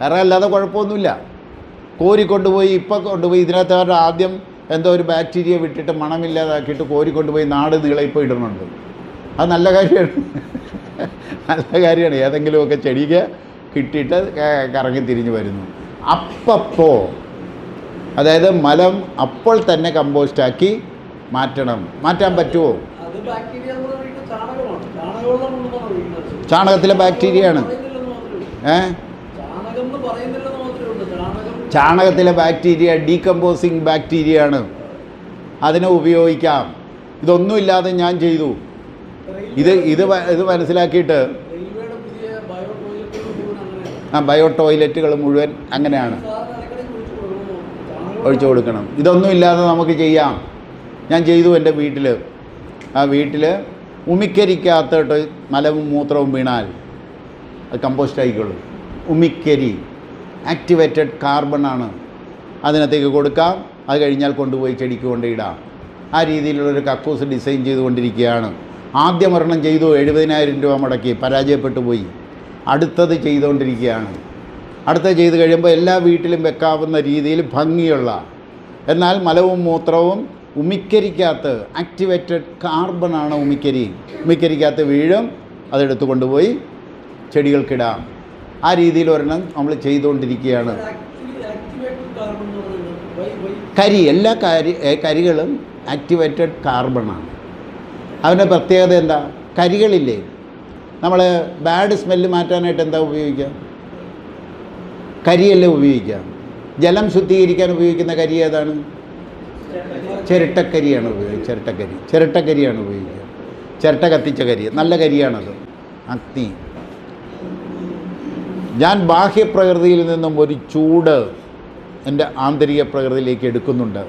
വേറെ അല്ലാതെ കുഴപ്പമൊന്നുമില്ല. കോരിക്കൊണ്ടുപോയി ഇതിനകത്ത് ആദ്യം എന്തോ ഒരു ബാക്ടീരിയ വിട്ടിട്ട് മണമില്ലാതാക്കിയിട്ട് കോരിക്കൊണ്ടുപോയി നാട് നീളെ ഇപ്പോൾ ഇടുന്നുണ്ട്. അത് നല്ല കാര്യമാണ്. ഏതെങ്കിലുമൊക്കെ ചെടിക്ക് കിട്ടിയിട്ട് കറങ്ങി തിരിഞ്ഞ് വരുന്നു. അപ്പോൾ അതായത് മലം അപ്പോൾ തന്നെ കമ്പോസ്റ്റാക്കി മാറ്റാൻ പറ്റുമോ? ചാണകത്തിലെ ബാക്ടീരിയയാണ്. ചാണകത്തിലെ ബാക്ടീരിയ ഡീകമ്പോസിങ് ബാക്ടീരിയയാണ്. അതിനെ ഉപയോഗിക്കാം. ഇതൊന്നുമില്ലാതെ ഞാൻ ചെയ്തു. ഇത് മനസ്സിലാക്കിയിട്ട് ബയോ ടോയ്ലറ്റുകൾ മുഴുവൻ അങ്ങനെയാണ് ഒഴിച്ചു കൊടുക്കണം. ഇതൊന്നുമില്ലാതെ നമുക്ക് ചെയ്യാം. ഞാൻ ചെയ്തു എൻ്റെ വീട്ടിൽ. ആ വീട്ടിൽ ഉമിക്കരിക്കകത്തോട്ട് മലവും മൂത്രവും വീണാൽ അത് കമ്പോസ്റ്റ് ആയിക്കോളും. ഉമിക്കരി ആക്ടിവേറ്റഡ് കാർബണാണ്. അതിനകത്തേക്ക് കൊടുക്കാം. അത് കഴിഞ്ഞാൽ കൊണ്ടുപോയി ചെടിക്ക് കൊണ്ടിടാം. ആ രീതിയിലുള്ളൊരു കക്കൂസ് ഡിസൈൻ ചെയ്തുകൊണ്ടിരിക്കുകയാണ്. ആദ്യം ഒരെണ്ണം ചെയ്തു, 70,000 രൂപ മുടക്കി, പരാജയപ്പെട്ടു പോയി. അടുത്തത് ചെയ്തുകൊണ്ടിരിക്കുകയാണ്. അടുത്തത് ചെയ്ത് കഴിയുമ്പോൾ എല്ലാ വീട്ടിലും വെക്കാവുന്ന രീതിയിൽ ഭംഗിയുള്ള, എന്നാൽ മലവും മൂത്രവും ഉമിക്കരിക്കകത്ത് ആക്ടിവേറ്റഡ് കാർബണാണ്. ഉമിക്കരിക്കകത്ത് വീഴും. അതെടുത്ത് കൊണ്ടുപോയി ചെടികൾക്കിടാം. ആ രീതിയിൽ ഒരെണ്ണം നമ്മൾ ചെയ്തുകൊണ്ടിരിക്കുകയാണ്. എല്ലാ കരികളും ആക്ടിവേറ്റഡ് കാർബണാണ്. അതിൻ്റെ പ്രത്യേകത എന്താ? കരികളില്ലേ, നമ്മൾ ബാഡ് സ്മെല്ല് മാറ്റാനായിട്ട് എന്താ ഉപയോഗിക്കുക? കരിയല്ലേ ഉപയോഗിക്കുക. ജലം ശുദ്ധീകരിക്കാൻ ഉപയോഗിക്കുന്ന കരി ഏതാണ്? ചിരട്ടക്കരിയാണ് ഉപയോഗിക്കുക. ചിരട്ടക്കരിയാണ് ഉപയോഗിക്കുക. ചിരട്ട കത്തിച്ച കരി, നല്ല കരിയാണത്. അഗ്നി. ഞാൻ ബാഹ്യപ്രകൃതിയിൽ നിന്നും ഒരു ചൂട് എൻ്റെ ആന്തരിക പ്രകൃതിയിലേക്ക് എടുക്കുന്നുണ്ട്.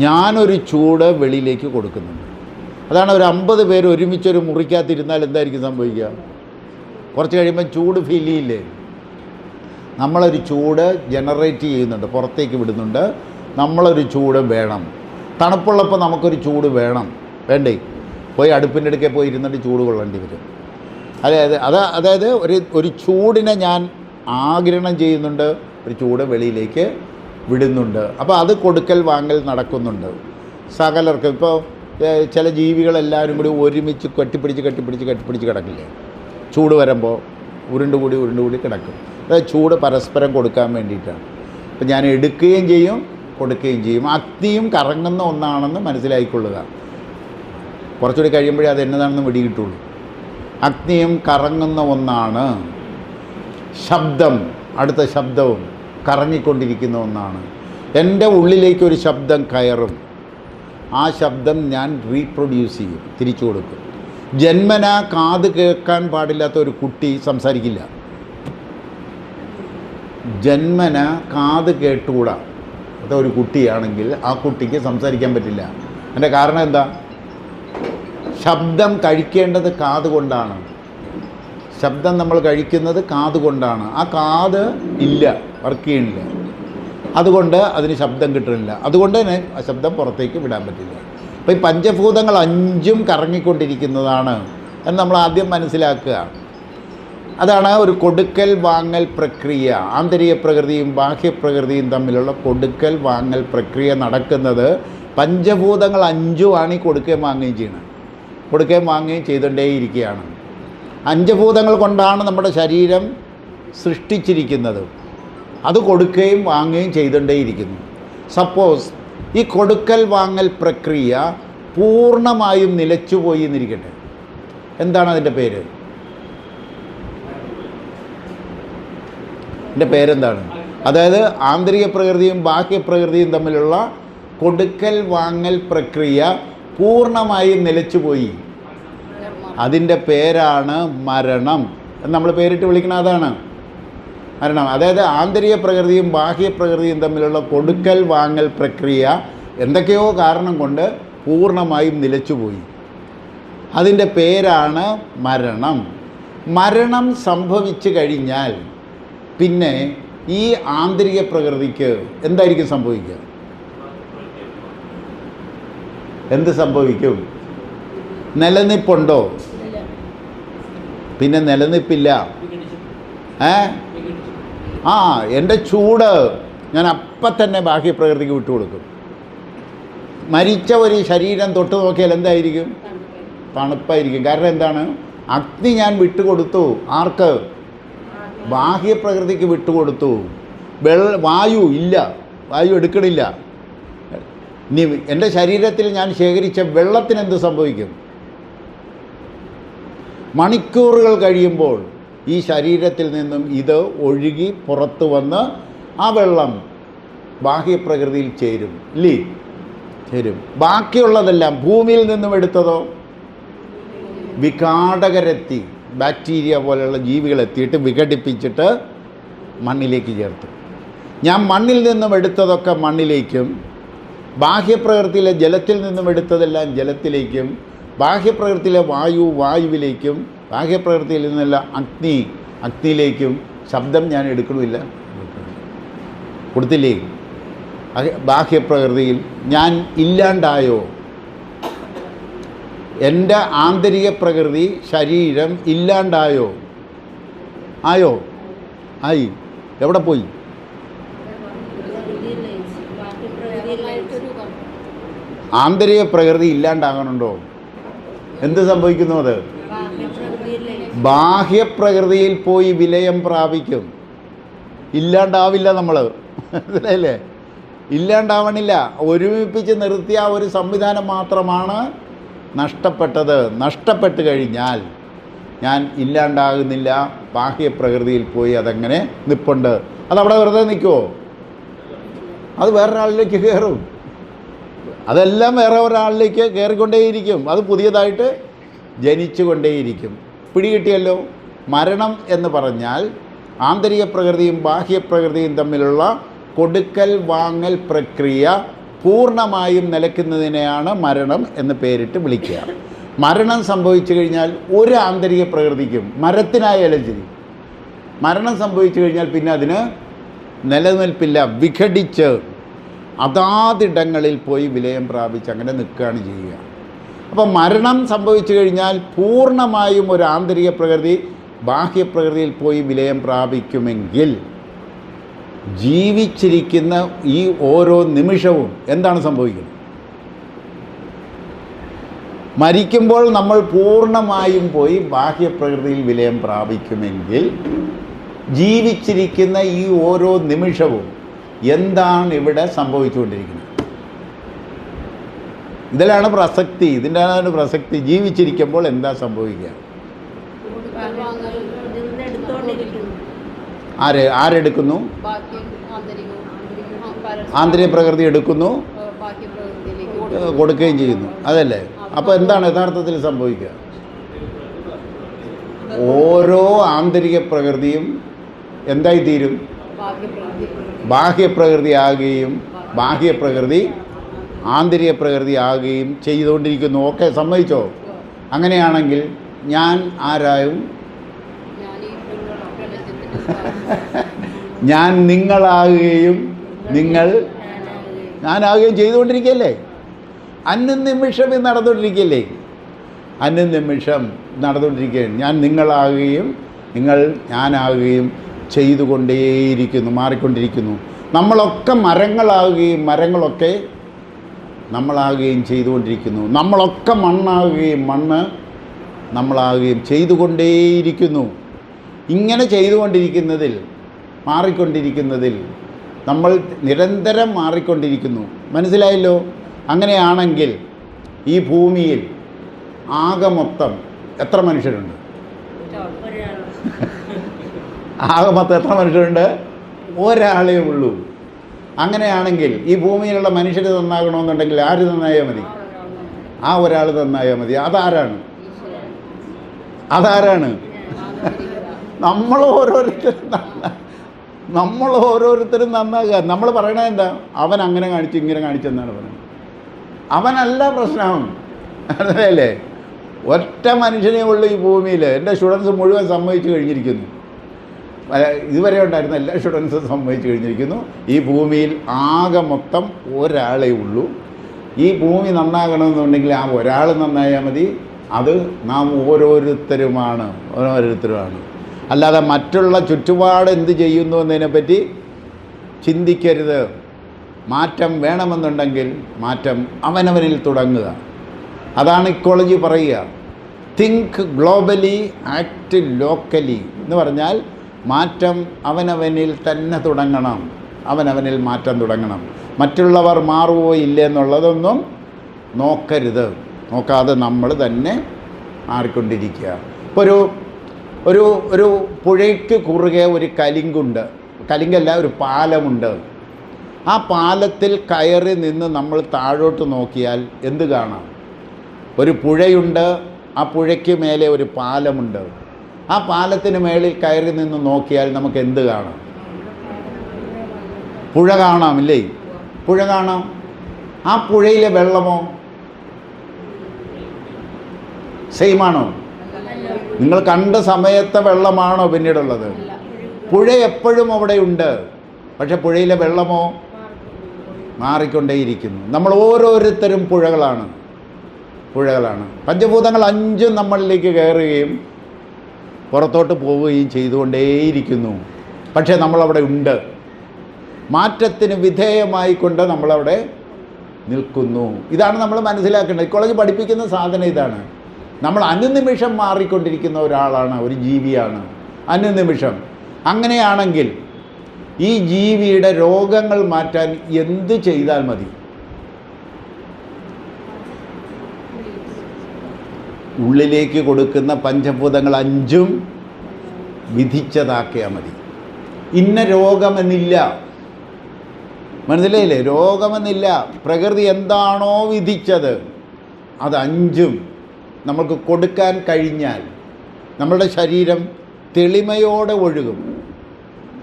ഞാനൊരു ചൂട് വെളിയിലേക്ക് കൊടുക്കുന്നുണ്ട്. അതാണ് ഒരു 50 പേര് ഒരുമിച്ചൊരു മുറിക്കകത്തിരുന്നാൽ എന്തായിരിക്കും സംഭവിക്കുക? കുറച്ച് കഴിയുമ്പോൾ ചൂട് ഫീൽ ചെയ്യില്ലേ? നമ്മളൊരു ചൂട് ജനറേറ്റ് ചെയ്യുന്നുണ്ട്, പുറത്തേക്ക് വിടുന്നുണ്ട്. നമ്മളൊരു ചൂട് വേണം. തണുപ്പുള്ളപ്പോൾ നമുക്കൊരു ചൂട് വേണം, വേണ്ടേ? പോയി അടുപ്പിൻ്റെ അടുക്കെ പോയി ഇരുന്നിട്ട് ചൂട് കൊള്ളേണ്ടി വരും. അതായത് ഒരു ചൂടിനെ ഞാൻ ആഗിരണം ചെയ്യുന്നുണ്ട്, ഒരു ചൂട് വെളിയിലേക്ക് വിടുന്നുണ്ട്. അപ്പോൾ അത് കൊടുക്കൽ വാങ്ങൽ നടക്കുന്നുണ്ട് സകലർക്കും. ഇപ്പോൾ ചില ജീവികളെല്ലാവരും കൂടി ഒരുമിച്ച് കെട്ടിപ്പിടിച്ച് കിടക്കില്ലേ? ചൂട് വരുമ്പോൾ ഉരുണ്ടുകൂടി കിടക്കും. അതായത് ചൂട് പരസ്പരം കൊടുക്കാൻ വേണ്ടിയിട്ടാണ്. അപ്പം ഞാൻ എടുക്കുകയും ചെയ്യും, കൊടുക്കുകയും ചെയ്യും. അഗ്നിയും കറങ്ങുന്ന ഒന്നാണെന്ന് മനസ്സിലാക്കിക്കൊള്ളുക. കുറച്ചുകൂടി കഴിയുമ്പോഴേ അത് എന്നതാണെന്ന് പിടികിട്ടുള്ളൂ. അഗ്നിയും കറങ്ങുന്ന ഒന്നാണ്. ശബ്ദം, അടുത്ത ശബ്ദവും കറങ്ങിക്കൊണ്ടിരിക്കുന്ന ഒന്നാണ്. എൻ്റെ ഉള്ളിലേക്കൊരു ശബ്ദം കയറും, ആ ശബ്ദം ഞാൻ റീപ്രൊഡ്യൂസ് ചെയ്യും, തിരിച്ചു കൊടുക്കും. ജന്മന കാത് കേൾക്കാൻ പാടില്ലാത്ത ഒരു കുട്ടി സംസാരിക്കില്ല. ജന്മന കാത് കേട്ടുകൂടാ ഒരു കുട്ടിയാണെങ്കിൽ ആ കുട്ടിക്ക് സംസാരിക്കാൻ പറ്റില്ല. അതിൻ്റെ കാരണം എന്താ? ശബ്ദം കഴിക്കേണ്ടത് കാത് കൊണ്ടാണ്. ശബ്ദം നമ്മൾ കഴിക്കുന്നത് കാത് കൊണ്ടാണ്. ആ കാത് ഇല്ല, വർക്ക് ചെയ്യണില്ല. അതുകൊണ്ട് അതിന് ശബ്ദം കിട്ടുന്നില്ല. അതുകൊണ്ട് തന്നെ ആ ശബ്ദം പുറത്തേക്ക് വിടാൻ പറ്റില്ല. അപ്പോൾ ഈ പഞ്ചഭൂതങ്ങൾ 5ഉം കറങ്ങിക്കൊണ്ടിരിക്കുന്നതാണ് എന്ന് നമ്മൾ ആദ്യം മനസ്സിലാക്കുക. അതാണ് ഒരു കൊടുക്കൽ വാങ്ങൽ പ്രക്രിയ. ആന്തരിക പ്രകൃതിയും ബാഹ്യപ്രകൃതിയും തമ്മിലുള്ള കൊടുക്കൽ വാങ്ങൽ പ്രക്രിയ നടക്കുന്നത് പഞ്ചഭൂതങ്ങൾ 5ഉമാണ് ഈ കൊടുക്കുകയും വാങ്ങുകയും ചെയ്യുന്നത്. കൊടുക്കുകയും വാങ്ങുകയും ചെയ്തുകൊണ്ടേയിരിക്കുകയാണ്. 5 ഭൂതങ്ങൾ കൊണ്ടാണ് നമ്മുടെ ശരീരം സൃഷ്ടിച്ചിരിക്കുന്നത്. അത് കൊടുക്കുകയും വാങ്ങുകയും ചെയ്തുകൊണ്ടേയിരിക്കുന്നു. സപ്പോസ് ഈ കൊടുക്കൽ വാങ്ങൽ പ്രക്രിയ പൂർണ്ണമായും നിലച്ചുപോയി എന്നിരിക്കട്ടെ, എന്താണ് അതിൻ്റെ പേര്? എൻ്റെ പേരെന്താണ്? അതായത് ആന്തരിക പ്രകൃതിയും ബാഹ്യപ്രകൃതിയും തമ്മിലുള്ള കൊടുക്കൽ വാങ്ങൽ പ്രക്രിയ പൂർണ്ണമായും നിലച്ചുപോയി. അതിൻ്റെ പേരാണ് മരണം എന്ന് നമ്മൾ പേരിട്ട് വിളിക്കണം. അതാണ് മരണം. അതായത് ആന്തരിക പ്രകൃതിയും ബാഹ്യപ്രകൃതിയും തമ്മിലുള്ള കൊടുക്കൽ വാങ്ങൽ പ്രക്രിയ എന്തൊക്കെയോ കാരണം കൊണ്ട് പൂർണ്ണമായും നിലച്ചുപോയി. അതിൻ്റെ പേരാണ് മരണം. മരണം സംഭവിച്ചു കഴിഞ്ഞാൽ പിന്നെ ഈ ആന്തരിക പ്രകൃതിക്ക് എന്തായിരിക്കും സംഭവിക്കുക? എന്ത് സംഭവിക്കും? നിലനിൽപ്പുണ്ടോ? പിന്നെ നിലനിൽപ്പില്ല. എൻ്റെ ചൂട് ഞാൻ അപ്പം തന്നെ ബാഹ്യപ്രകൃതിക്ക് വിട്ടുകൊടുക്കും. മരിച്ച ഒരു ശരീരം തൊട്ട് നോക്കിയാൽ എന്തായിരിക്കും? തണുപ്പായിരിക്കും. കാരണം എന്താണ്? അഗ്നി ഞാൻ വിട്ടുകൊടുത്തു. ആർക്ക്? ബാഹ്യപ്രകൃതിക്ക് വിട്ടുകൊടുത്തു. വായു ഇല്ല, വായു എടുക്കണില്ല. ഇനി എൻ്റെ ശരീരത്തിൽ ഞാൻ ശേഖരിച്ച വെള്ളത്തിന് എന്ത് സംഭവിക്കും? മണിക്കൂറുകൾ കഴിയുമ്പോൾ ഈ ശരീരത്തിൽ നിന്നും ഇത് ഒഴുകി പുറത്തു വന്ന് ആ വെള്ളം ബാഹ്യപ്രകൃതിയിൽ ചേരും. ഇല്ലേ? ചേരും. ബാക്കിയുള്ളതെല്ലാം ഭൂമിയിൽ നിന്നും എടുത്തതോ വിഘാടകരെത്തി, ബാക്ടീരിയ പോലെയുള്ള ജീവികളെത്തിയിട്ട് വിഘടിപ്പിച്ചിട്ട് മണ്ണിലേക്ക് ചേർത്തു. ഞാൻ മണ്ണിൽ നിന്നും എടുത്തതൊക്കെ മണ്ണിലേക്കും, ബാഹ്യപ്രകൃതിയിലെ ജലത്തിൽ നിന്നും എടുത്തതെല്ലാം ജലത്തിലേക്കും, ബാഹ്യപ്രകൃതിയിലെ വായുവിലേക്കും, ബാഹ്യപ്രകൃതിയിൽ നിന്നുള്ള അഗ്നിയിലേക്കും ശബ്ദം ഞാൻ എടുക്കണമില്ല, കൊടുത്തില്ലേ? ബാഹ്യപ്രകൃതിയിൽ ഞാൻ ഇല്ലാണ്ടായോ? എൻ്റെ ആന്തരിക പ്രകൃതി ശരീരം ഇല്ലാണ്ടായോ? ആയോ? ആയി. എവിടെ പോയി? ആന്തരിക പ്രകൃതി ഇല്ലാണ്ടാകണുണ്ടോ? എന്ത് സംഭവിക്കുന്നു? അത് ബാഹ്യപ്രകൃതിയിൽ പോയി വിലയം പ്രാപിക്കും. ഇല്ലാണ്ടാവില്ല നമ്മൾ, മനസ്സിലായില്ലേ? ഇല്ലാണ്ടാവണില്ല. ഒരുമിപ്പിച്ച് നിർത്തിയ ഒരു സംവിധാനം മാത്രമാണ് നഷ്ടപ്പെട്ടത്. നഷ്ടപ്പെട്ട് കഴിഞ്ഞാൽ ഞാൻ ഇല്ലാണ്ടാകുന്നില്ല, ബാഹ്യപ്രകൃതിയിൽ പോയി അതങ്ങനെ നിൽപ്പുണ്ട്. അതവിടെ വെറുതെ നിൽക്കുമോ? അത് വേറൊരാളിലേക്ക് കയറും. അതെല്ലാം വേറെ ഒരാളിലേക്ക് കയറിക്കൊണ്ടേയിരിക്കും. അത് പുതിയതായിട്ട് ജനിച്ചുകൊണ്ടേയിരിക്കും. പിടികിട്ടിയല്ലോ? മരണം എന്ന് പറഞ്ഞാൽ ആന്തരിക പ്രകൃതിയും ബാഹ്യപ്രകൃതിയും തമ്മിലുള്ള കൊടുക്കൽ വാങ്ങൽ പ്രക്രിയ പൂർണ്ണമായും നിലയ്ക്കുന്നതിനെയാണ് മരണം എന്ന് പേരിട്ട് വിളിക്കുക. മരണം സംഭവിച്ചു കഴിഞ്ഞാൽ ഒരു ആന്തരിക പ്രകൃതിക്കും, മരത്തിനായാലും ശരി, മരണം സംഭവിച്ചു കഴിഞ്ഞാൽ പിന്നെ അതിന് നിലനിൽപ്പില്ല. വിഘടിച്ച് അതാതിടങ്ങളിൽ പോയി വിലയം പ്രാപിച്ച് അങ്ങനെ നിൽക്കുകയാണ് ചെയ്യുക. അപ്പോൾ മരണം സംഭവിച്ചു കഴിഞ്ഞാൽ പൂർണ്ണമായും ഒരു ആന്തരിക പ്രകൃതി ബാഹ്യപ്രകൃതിയിൽ പോയി വിലയം പ്രാപിക്കുമെങ്കിൽ ജീവിച്ചിരിക്കുന്ന ഈ ഓരോ നിമിഷവും എന്താണ് സംഭവിക്കുന്നത്? മരിക്കുമ്പോൾ നമ്മൾ പൂർണ്ണമായും പോയി ബാഹ്യപ്രകൃതിയിൽ വിലയം പ്രാപിക്കുമെങ്കിൽ ജീവിച്ചിരിക്കുന്ന ഈ ഓരോ നിമിഷവും എന്താണ് ഇവിടെ സംഭവിച്ചുകൊണ്ടിരിക്കുന്നത്? ഇതിലാണ് പ്രസക്തി. ഇതിൻ്റെയാണ് പ്രസക്തി. ജീവിച്ചിരിക്കുമ്പോൾ എന്താ സംഭവിക്കുക? ആരെടുക്കുന്നു? ആന്തരിക പ്രകൃതി എടുക്കുന്നു, കൊടുക്കുകയും ചെയ്യുന്നു. അതല്ലേ? അപ്പോൾ എന്താണ് യഥാർത്ഥത്തിൽ സംഭവിക്കുക? ഓരോ ആന്തരിക പ്രകൃതിയും എന്തായിത്തീരും? ബാഹ്യപ്രകൃതി ആകുകയും ബാഹ്യപ്രകൃതി ആന്തരിക പ്രകൃതി ആകുകയും ചെയ്തുകൊണ്ടിരിക്കുന്നു. ഓക്കെ, സമ്മതിച്ചോ? അങ്ങനെയാണെങ്കിൽ ഞാൻ ആരായും? ഞാൻ നിങ്ങളാകുകയും നിങ്ങൾ ഞാനാകുകയും ചെയ്തുകൊണ്ടിരിക്കുകയല്ലേ? അന്യനിമിഷം ഇത് നടന്നുകൊണ്ടിരിക്കുകയല്ലേ? അന്യനിമിഷം നടന്നുകൊണ്ടിരിക്കുകയാണ്. ഞാൻ നിങ്ങളാകുകയും നിങ്ങൾ ഞാനാകുകയും ചെയ്തുകൊണ്ടേയിരിക്കുന്നു, മാറിക്കൊണ്ടിരിക്കുന്നു. നമ്മളൊക്കെ മരങ്ങളാകുകയും മരങ്ങളൊക്കെ നമ്മളാകുകയും ചെയ്തുകൊണ്ടിരിക്കുന്നു. നമ്മളൊക്കെ മണ്ണാകുകയും മണ്ണ് നമ്മളാകുകയും ചെയ്തുകൊണ്ടേയിരിക്കുന്നു. ഇങ്ങനെ ചെയ്തുകൊണ്ടിരിക്കുന്നതിൽ, മാറിക്കൊണ്ടിരിക്കുന്നതിൽ നമ്മൾ നിരന്തരം മാറിക്കൊണ്ടിരിക്കുന്നു. മനസ്സിലായല്ലോ? അങ്ങനെയാണെങ്കിൽ ഈ ഭൂമിയിൽ ആകെ മൊത്തം എത്ര മനുഷ്യരുണ്ട്? ആകെ മൊത്തം എത്ര മനുഷ്യരുണ്ട്? ഒരാളേ ഉള്ളൂ. അങ്ങനെയാണെങ്കിൽ ഈ ഭൂമിയിലുള്ള മനുഷ്യർ നന്നാകണമെന്നുണ്ടെങ്കിൽ ആര് നന്നായാൽ മതി? ആ ഒരാൾ നന്നായാൽ മതി. അതാരാണ്? നമ്മൾ ഓരോരുത്തരും നന്നാകുക. നമ്മൾ പറയണത് എന്താ? അവൻ അങ്ങനെ കാണിച്ചു ഇങ്ങനെ കാണിച്ചെന്നാണ് പറയുന്നത്. അവനല്ല പ്രശ്നം, അതല്ലേ? ഒറ്റ മനുഷ്യനെ ഉള്ളൂ ഈ ഭൂമിയിൽ. എൻ്റെ സ്റ്റുഡൻസ് മുഴുവൻ സമ്മതിച്ചു കഴിഞ്ഞിരിക്കുന്നു. ഇതുവരെ ഉണ്ടായിരുന്ന എല്ലാ സ്റ്റുഡൻസും സമ്മതിച്ചു കഴിഞ്ഞിരിക്കുന്നു. ഈ ഭൂമിയിൽ ആകെ മൊത്തം ഒരാളേ ഉള്ളൂ. ഈ ഭൂമി നന്നാകണമെന്നുണ്ടെങ്കിൽ ആ ഒരാൾ നന്നായാൽ മതി. അത് നാം ഓരോരുത്തരുമാണ്. അല്ലാതെ മറ്റുള്ള ചുറ്റുപാട് എന്ത് ചെയ്യുന്നു എന്നതിനെപ്പറ്റി ചിന്തിക്കരുത്. മാറ്റം വേണമെന്നുണ്ടെങ്കിൽ മാറ്റം അവനവനിൽ തുടങ്ങുക. അതാണ് ഇക്കോളജി പറയുക. തിങ്ക് ഗ്ലോബലി, ആക്ട് ലോക്കലി എന്ന് പറഞ്ഞാൽ മാറ്റം അവനവനിൽ തന്നെ തുടങ്ങണം. അവനവനിൽ മാറ്റം തുടങ്ങണം. മറ്റുള്ളവർ മാറുമോ ഇല്ലേ എന്നുള്ളതൊന്നും നോക്കരുത്. നോക്കാതെ നമ്മൾ തന്നെ മാറിക്കൊണ്ടിരിക്കുക. ഇപ്പോൾ ഒരു പുഴയ്ക്ക് കുറുകെ ഒരു കലിങ്കുണ്ട്. കലിങ്കല്ല, ഒരു പാലമുണ്ട്. ആ പാലത്തിൽ കയറി നിന്ന് നമ്മൾ താഴോട്ട് നോക്കിയാൽ എന്ത് കാണാം? ഒരു പുഴയുണ്ട്. ആ പുഴയ്ക്ക് മേലെ ഒരു പാലമുണ്ട്. ആ പാലത്തിന് മേളിൽ കയറി നിന്ന് നോക്കിയാൽ നമുക്ക് എന്ത് കാണാം? പുഴ കാണാം, ഇല്ലേ? പുഴ കാണാം. ആ പുഴയിലെ വെള്ളമോ സെയിമാണോ? നിങ്ങൾ കണ്ട സമയത്തെ വെള്ളമാണോ പിന്നീടുള്ളത്? പുഴ എപ്പോഴും അവിടെ ഉണ്ട്. പക്ഷെ പുഴയിലെ വെള്ളമോ മാറിക്കൊണ്ടേയിരിക്കുന്നു. നമ്മൾ ഓരോരുത്തരും പുഴകളാണ്. പഞ്ചഭൂതങ്ങൾ 5 നമ്മളിലേക്ക് കയറുകയും പുറത്തോട്ട് പോവുകയും ചെയ്തുകൊണ്ടേയിരിക്കുന്നു. പക്ഷേ നമ്മളവിടെ ഉണ്ട്. മാറ്റത്തിന് വിധേയമായിക്കൊണ്ട് നമ്മളവിടെ നിൽക്കുന്നു. ഇതാണ് നമ്മൾ മനസ്സിലാക്കേണ്ടത്. കോളേജ് പഠിപ്പിക്കുന്ന സാധനം ഇതാണ്. നമ്മൾ അനുനിമിഷം മാറിക്കൊണ്ടിരിക്കുന്ന ഒരാളാണ്, ഒരു ജീവിയാണ്. അനുനിമിഷം. അങ്ങനെയാണെങ്കിൽ ഈ ജീവിയുടെ രോഗങ്ങൾ മാറ്റാൻ എന്ത് ചെയ്താൽ മതി? ഉള്ളിലേക്ക് കൊടുക്കുന്ന പഞ്ചഭൂതങ്ങൾ 5ഉം വിധിച്ചതാക്കിയാൽ മതി. ഇന്ന രോഗമെന്നില്ല. മനസ്സിലായില്ലേ? രോഗമെന്നില്ല. പ്രകൃതി എന്താണോ വിധിച്ചത് അത് 5ഉം നമ്മൾക്ക് കൊടുക്കാൻ കഴിഞ്ഞാൽ നമ്മളുടെ ശരീരം തെളിമയോടെ ഒഴുകും.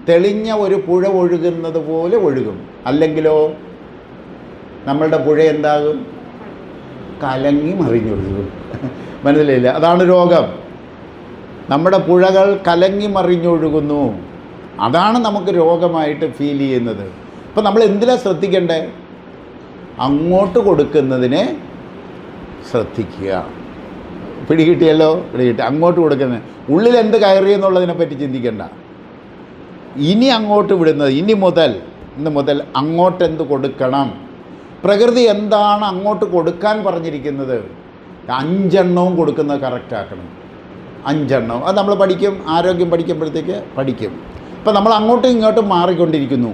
തെളിഞ്ഞ ഒരു പുഴ ഒഴുകുന്നത് പോലെ ഒഴുകും. അല്ലെങ്കിലോ നമ്മളുടെ പുഴ എന്താകും? കലങ്ങി മറിഞ്ഞൊഴുകും. മനസ്സിലായില്ല? അതാണ് രോഗം. നമ്മുടെ പുഴകൾ കലങ്ങി മറിഞ്ഞൊഴുകുന്നു. അതാണ് നമുക്ക് രോഗമായിട്ട് ഫീൽ ചെയ്യുന്നത്. അപ്പം നമ്മൾ എന്തിനാണ് ശ്രദ്ധിക്കേണ്ടേ? അങ്ങോട്ട് കൊടുക്കുന്നതിനെ ശ്രദ്ധിക്കുക. പിടികിട്ടിയല്ലോ? പിടികിട്ടി. അങ്ങോട്ട് കൊടുക്കുന്നത്, ഉള്ളിൽ എന്ത് കയറി എന്നുള്ളതിനെ പറ്റി ചിന്തിക്കേണ്ട. ഇനി അങ്ങോട്ട് വിടുന്നത്, ഇന്ന് മുതൽ അങ്ങോട്ട് എന്ത് കൊടുക്കണം, പ്രകൃതി എന്താണ് അങ്ങോട്ട് കൊടുക്കാൻ പറഞ്ഞിരിക്കുന്നത്, 5 എണ്ണവും കൊടുക്കുന്നത് കറക്റ്റാക്കണം. 5 എണ്ണം അത് നമ്മൾ പഠിക്കും. ആരോഗ്യം പഠിക്കുമ്പോഴത്തേക്ക് പഠിക്കും. ഇപ്പം നമ്മൾ അങ്ങോട്ടും ഇങ്ങോട്ടും മാറിക്കൊണ്ടിരിക്കുന്നു.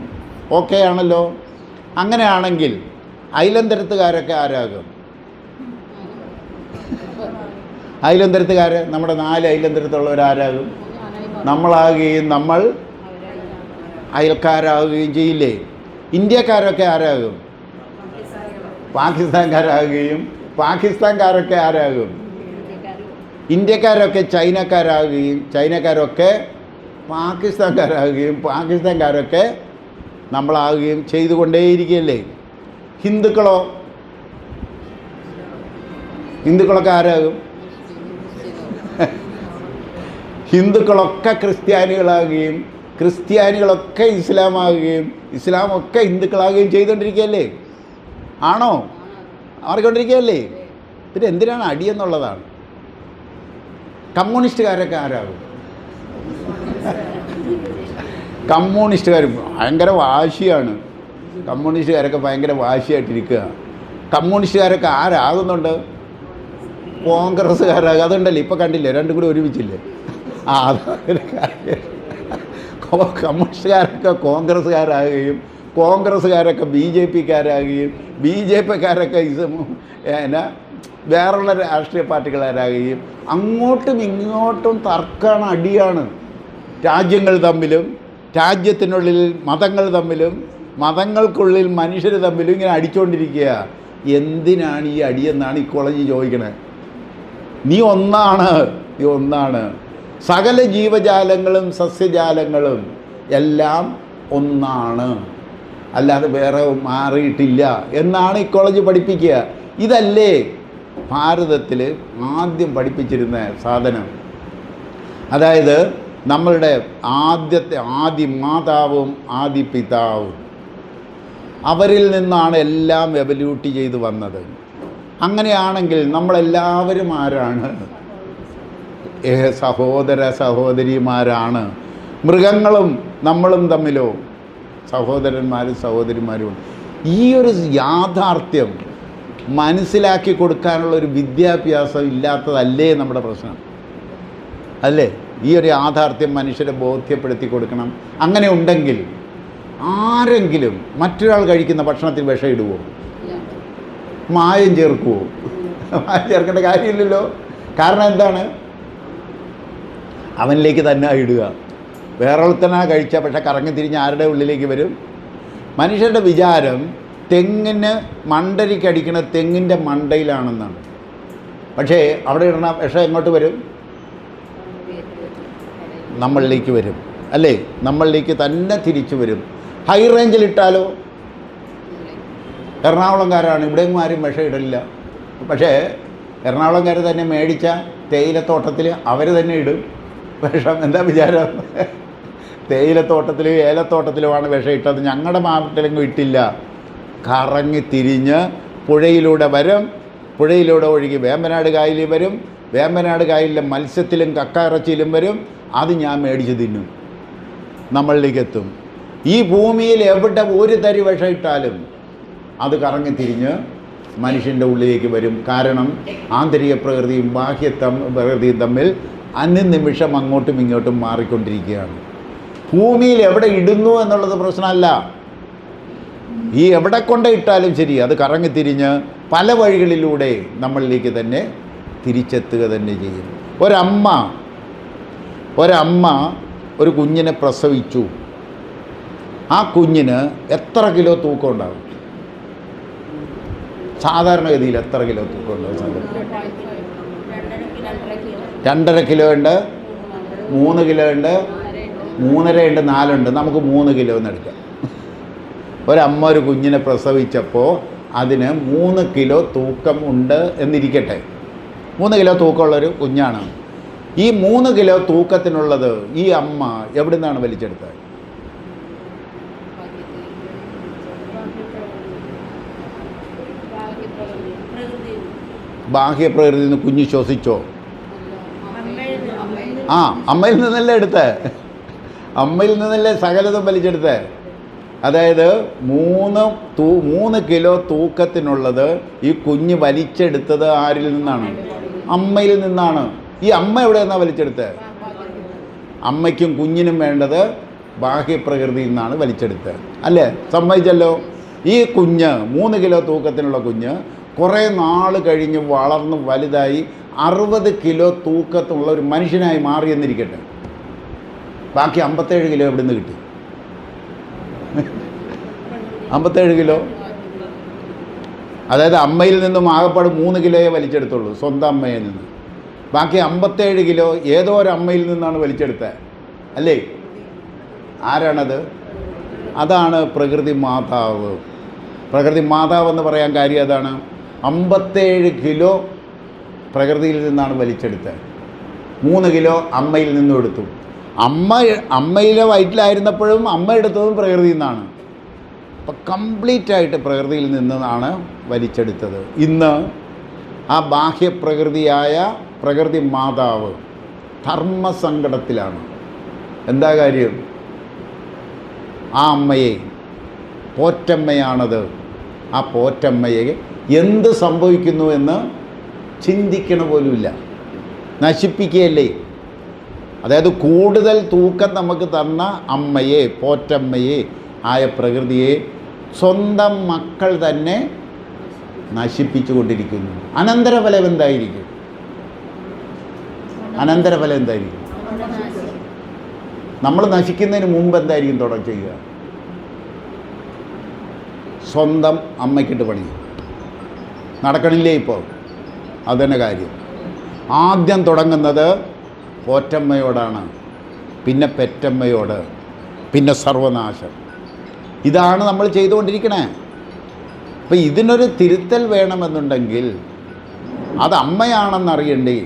ഓക്കെ ആണല്ലോ? അങ്ങനെയാണെങ്കിൽ അയലന്തരത്തുകാരൊക്കെ ആരാകും? അയലന്തരത്തുകാർ, നമ്മുടെ 4 അയലന്തരത്തുള്ളവരാരാകും? നമ്മളാകുകയും നമ്മൾ അയൽക്കാരാകുകയും ചെയ്യില്ലേ? ഇന്ത്യക്കാരൊക്കെ ആരാകും? പാകിസ്ഥാൻകാരാകുകയും പാകിസ്ഥാൻകാരൊക്കെ ആരാകും? ഇന്ത്യക്കാരൊക്കെ ചൈനക്കാരാകുകയും ചൈനക്കാരൊക്കെ പാകിസ്ഥാൻകാരാകുകയും പാകിസ്ഥാൻകാരൊക്കെ നമ്മളാകുകയും ചെയ്തുകൊണ്ടേയിരിക്കുകയല്ലേ? ഹിന്ദുക്കളൊക്കെ ആരാകും? ഹിന്ദുക്കളൊക്കെ ക്രിസ്ത്യാനികളാകുകയും ക്രിസ്ത്യാനികളൊക്കെ ഇസ്ലാമാകുകയും ഇസ്ലാമൊക്കെ ഹിന്ദുക്കളാകുകയും ചെയ്തുകൊണ്ടിരിക്കുകയല്ലേ? ആണോ? മാറിക്കൊണ്ടിരിക്കുകയല്ലേ? പിന്നെ എന്തിനാണ് അടിയെന്നുള്ളതാണ്. കമ്മ്യൂണിസ്റ്റുകാരൊക്കെ ആരാകും? കമ്മ്യൂണിസ്റ്റുകാർ ഭയങ്കര വാശിയാണ്. കമ്മ്യൂണിസ്റ്റുകാരൊക്കെ ഭയങ്കര വാശിയായിട്ടിരിക്കുക. കമ്മ്യൂണിസ്റ്റുകാരൊക്കെ ആരാകുന്നുണ്ട്? കോൺഗ്രസ്സുകാരാകുക. അതുണ്ടല്ലേ, ഇപ്പം കണ്ടില്ലേ, രണ്ടും കൂടി ഒരുമിച്ചില്ലേ? അതൊരു കാര്യം. കമ്മ്യൂണിസ്റ്റുകാരൊക്കെ കോൺഗ്രസ്സുകാരാകുകയും കോൺഗ്രസ്സുകാരൊക്കെ BJPക്കാരാകുകയും BJPക്കാരൊക്കെ വേറുള്ള രാഷ്ട്രീയ പാർട്ടിക്കാരാകുകയും അങ്ങോട്ടും ഇങ്ങോട്ടും തർക്കമാണ്, അടിയാണ്. രാജ്യങ്ങൾ തമ്മിലും രാജ്യത്തിനുള്ളിൽ മതങ്ങൾ തമ്മിലും മതങ്ങൾക്കുള്ളിൽ മനുഷ്യർ തമ്മിലും ഇങ്ങനെ അടിച്ചുകൊണ്ടിരിക്കുക. എന്തിനാണ് ഈ അടിയെന്നാണ് ഈ കോളേജ് ചോദിക്കണേ. നീ ഒന്നാണ്. സകല ജീവജാലങ്ങളും സസ്യജാലങ്ങളും എല്ലാം ഒന്നാണ്, അല്ലാതെ വേറെ മാറിയിട്ടില്ല എന്നാണ് ഈ കോളേജ് പഠിപ്പിക്കുക. ഇതല്ലേ ഭാരതത്തിൽ ആദ്യം പഠിപ്പിച്ചിരുന്ന സാധനം. അതായത് നമ്മളുടെ ആദി മാതാവും ആദി പിതാവും, അവരിൽ നിന്നാണ് എല്ലാം എവല്യൂട്ട് ചെയ്ത് വന്നത്. അങ്ങനെയാണെങ്കിൽ നമ്മളെല്ലാവരും ആരാണ്? സഹോദര സഹോദരിമാരാണ്. മൃഗങ്ങളും നമ്മളും തമ്മിലോ സഹോദരന്മാരും സഹോദരിമാരും. ഈ ഒരു യാഥാർത്ഥ്യം മനസ്സിലാക്കി കൊടുക്കാനുള്ള ഒരു വിദ്യാഭ്യാസം ഇല്ലാത്തതല്ലേ നമ്മുടെ പ്രശ്നം? അല്ലേ? ഈ ഒരു യാഥാർത്ഥ്യം മനുഷ്യരെ ബോധ്യപ്പെടുത്തി കൊടുക്കണം. അങ്ങനെ ഉണ്ടെങ്കിൽ ആരെങ്കിലും മറ്റൊരാൾ കഴിക്കുന്ന ഭക്ഷണത്തിൽ വിഷം ഇടുവോ? മായം ചേർക്കുവോ? മായം ചേർക്കേണ്ട കാര്യമില്ലല്ലോ. കാരണം എന്താണ്? അവനിലേക്ക് തന്നെ ഇടുക. വേറൊരുത്തനാ കഴിച്ച പക്ഷെ കറങ്ങി തിരിഞ്ഞ് ആരുടെ ഉള്ളിലേക്ക് വരും? മനുഷ്യരുടെ വിചാരം തെങ്ങിന് മണ്ടരിക്കടിക്കണ തെങ്ങിൻ്റെ മണ്ടയിലാണെന്നാണ്. പക്ഷേ അവിടെ ഇടണ വിഷം എങ്ങോട്ട് വരും? നമ്മളിലേക്ക് വരും, അല്ലേ? നമ്മളിലേക്ക് തന്നെ തിരിച്ചു വരും. ഹൈ റേഞ്ചിലിട്ടാലോ? എറണാകുളംകാരാണ്, ഇവിടെയും ആരും വിഷം ഇടില്ല. പക്ഷേ എറണാകുളംകാർ തന്നെ മേടിച്ച തേയിലത്തോട്ടത്തിൽ അവർ തന്നെ ഇടും വിഷം. എന്താ വിചാരം? തേയിലത്തോട്ടത്തിലും ഏലത്തോട്ടത്തിലുമാണ് വിഷം ഇട്ടത്, ഞങ്ങളുടെ നാട്ടിലെങ്ങും ഇട്ടില്ല. കറങ്ങി തിരിഞ്ഞ് പുഴയിലൂടെ വരും, പുഴയിലൂടെ ഒഴുകി വേമ്പനാട് കായലിൽ വരും, വേമ്പനാട് കായലിലെ മത്സ്യത്തിലും കക്കയിറച്ചിയിലും വരും. അത് ഞാൻ മേടിച്ച് തിന്നും, നമ്മളിലേക്ക് എത്തും. ഈ ഭൂമിയിൽ എവിടെ ഒരു തരി വിഷം ഇട്ടാലും അത് കറങ്ങി തിരിഞ്ഞ് മനുഷ്യൻ്റെ ഉള്ളിലേക്ക് വരും. കാരണം ആന്തരിക പ്രകൃതിയും ബാഹ്യ പ്രകൃതിയും തമ്മിൽ അനുനിമിഷം അങ്ങോട്ടും ഇങ്ങോട്ടും മാറിക്കൊണ്ടിരിക്കുകയാണ്. ഭൂമിയിൽ എവിടെ ഇടുന്നു എന്നുള്ളത് പ്രശ്നമല്ല. ഈ എവിടെ കൊണ്ട് ഇട്ടാലും ശരി, അത് കറങ്ങി തിരിഞ്ഞ് പല വഴികളിലൂടെ നമ്മളിലേക്ക് തന്നെ തിരിച്ചെത്തുക തന്നെ ചെയ്യും. ഒരമ്മ ഒരു കുഞ്ഞിനെ പ്രസവിച്ചു. ആ കുഞ്ഞിന് എത്ര കിലോ തൂക്കം ഉണ്ടാകും? സാധാരണഗതിയിൽ എത്ര കിലോ തൂക്കം ഉണ്ടാകും? 2.5 കിലോ ഉണ്ട്, 3 കിലോ ഉണ്ട്, 3.5 ഉണ്ട്, 4 ഉണ്ട്. നമുക്ക് 3 കിലോ എന്ന് എടുക്കാം. ഒരമ്മ ഒരു കുഞ്ഞിനെ പ്രസവിച്ചപ്പോൾ അതിന് 3 കിലോ തൂക്കം ഉണ്ട് എന്നിരിക്കട്ടെ. 3 കിലോ തൂക്കമുള്ളൊരു കുഞ്ഞാണ്. ഈ 3 കിലോ തൂക്കത്തിനുള്ളത് ഈ അമ്മ എവിടെ നിന്നാണ് വലിച്ചെടുത്തത്? ബാഹ്യപ്രകൃതിയിൽ നിന്ന് കുഞ്ഞ് ശ്വസിച്ചോ? അമ്മയിൽ നിന്നല്ലേ എടുത്തേ? അമ്മയിൽ നിന്നല്ലേ സകലതും വലിച്ചെടുത്തേ? അതായത് 3 കിലോ തൂക്കത്തിനുള്ളത് ഈ കുഞ്ഞ് വലിച്ചെടുത്തത് ആരിൽ നിന്നാണ്? അമ്മയിൽ നിന്നാണ്. ഈ അമ്മ എവിടെ നിന്നാണ് വലിച്ചെടുത്തത്? അമ്മയ്ക്കും കുഞ്ഞിനും വേണ്ടത് ബാഹ്യപ്രകൃതിയിൽ നിന്നാണ് വലിച്ചെടുത്തത്, അല്ലേ? സമ്മതിച്ചല്ലോ. ഈ കുഞ്ഞ് 3 കിലോ തൂക്കത്തിനുള്ള കുഞ്ഞ് കുറേ നാൾ കഴിഞ്ഞ് വളർന്ന് വലുതായി 60 കിലോ തൂക്കത്തുള്ള ഒരു മനുഷ്യനായി മാറിയെന്നിരിക്കട്ടെ. ബാക്കി 57 കിലോ എവിടെ നിന്ന് കിട്ടി? 57 കിലോ. അതായത് അമ്മയിൽ നിന്നും ആകപ്പാട് 3 കിലോയെ വലിച്ചെടുത്തുള്ളൂ, സ്വന്തം അമ്മയിൽ നിന്ന്. ബാക്കി 57 കിലോ ഏതോ ഒരു അമ്മയിൽ നിന്നാണ് വലിച്ചെടുത്തത്, അല്ലേ? ആരാണത്? അതാണ് പ്രകൃതി മാതാവ്. പ്രകൃതി മാതാവ് എന്ന് പറയാൻ കാര്യം അതാണ്. 57 കിലോ പ്രകൃതിയിൽ നിന്നാണ് വലിച്ചെടുത്തത്. 3 കിലോ അമ്മയിൽ നിന്നും എടുത്തു. അമ്മയിലെ വയറ്റിലായിരുന്നപ്പോഴും അമ്മ എടുത്തതും പ്രകൃതിയിൽ നിന്നാണ്. അപ്പം കംപ്ലീറ്റ് ആയിട്ട് പ്രകൃതിയിൽ നിന്നാണ് വലിച്ചെടുത്തത്. ഇന്ന് ആ ബാഹ്യപ്രകൃതിയായ പ്രകൃതി മാതാവ് ധർമ്മസങ്കടത്തിലാണ്. എന്താ കാര്യം? ആ അമ്മയെ, പോറ്റമ്മയാണത്, ആ പോറ്റമ്മയെ എന്ത് സംഭവിക്കുന്നു എന്ന് ചിന്തിക്കണ പോലുമില്ല. നശിപ്പിക്കുകയല്ലേ? അതായത് കൂടുതൽ തൂക്കം നമുക്ക് തന്ന അമ്മയെ, പോറ്റമ്മയെ ആയ പ്രകൃതിയെ സ്വന്തം മക്കൾ തന്നെ നശിപ്പിച്ചു കൊണ്ടിരിക്കുന്നു. അനന്തരഫലം എന്തായിരിക്കും? അനന്തരഫലം എന്തായിരിക്കും? നമ്മൾ നശിക്കുന്നതിന് മുമ്പ് എന്തായിരിക്കും ചെയ്യുക? സ്വന്തം അമ്മയ്ക്കിട്ട് പണി നടക്കണില്ലേ ഇപ്പോൾ? അതുതന്നെ കാര്യം. ആദ്യം തുടങ്ങുന്നത് പോറ്റമ്മയോടാണ്, പിന്നെ പെറ്റമ്മയോട്, പിന്നെ സർവനാശം. ഇതാണ് നമ്മൾ ചെയ്തുകൊണ്ടിരിക്കണേ. അപ്പം ഇതിനൊരു തിരുത്തൽ വേണമെന്നുണ്ടെങ്കിൽ അത് അമ്മയാണെന്നറിയണ്ടേ?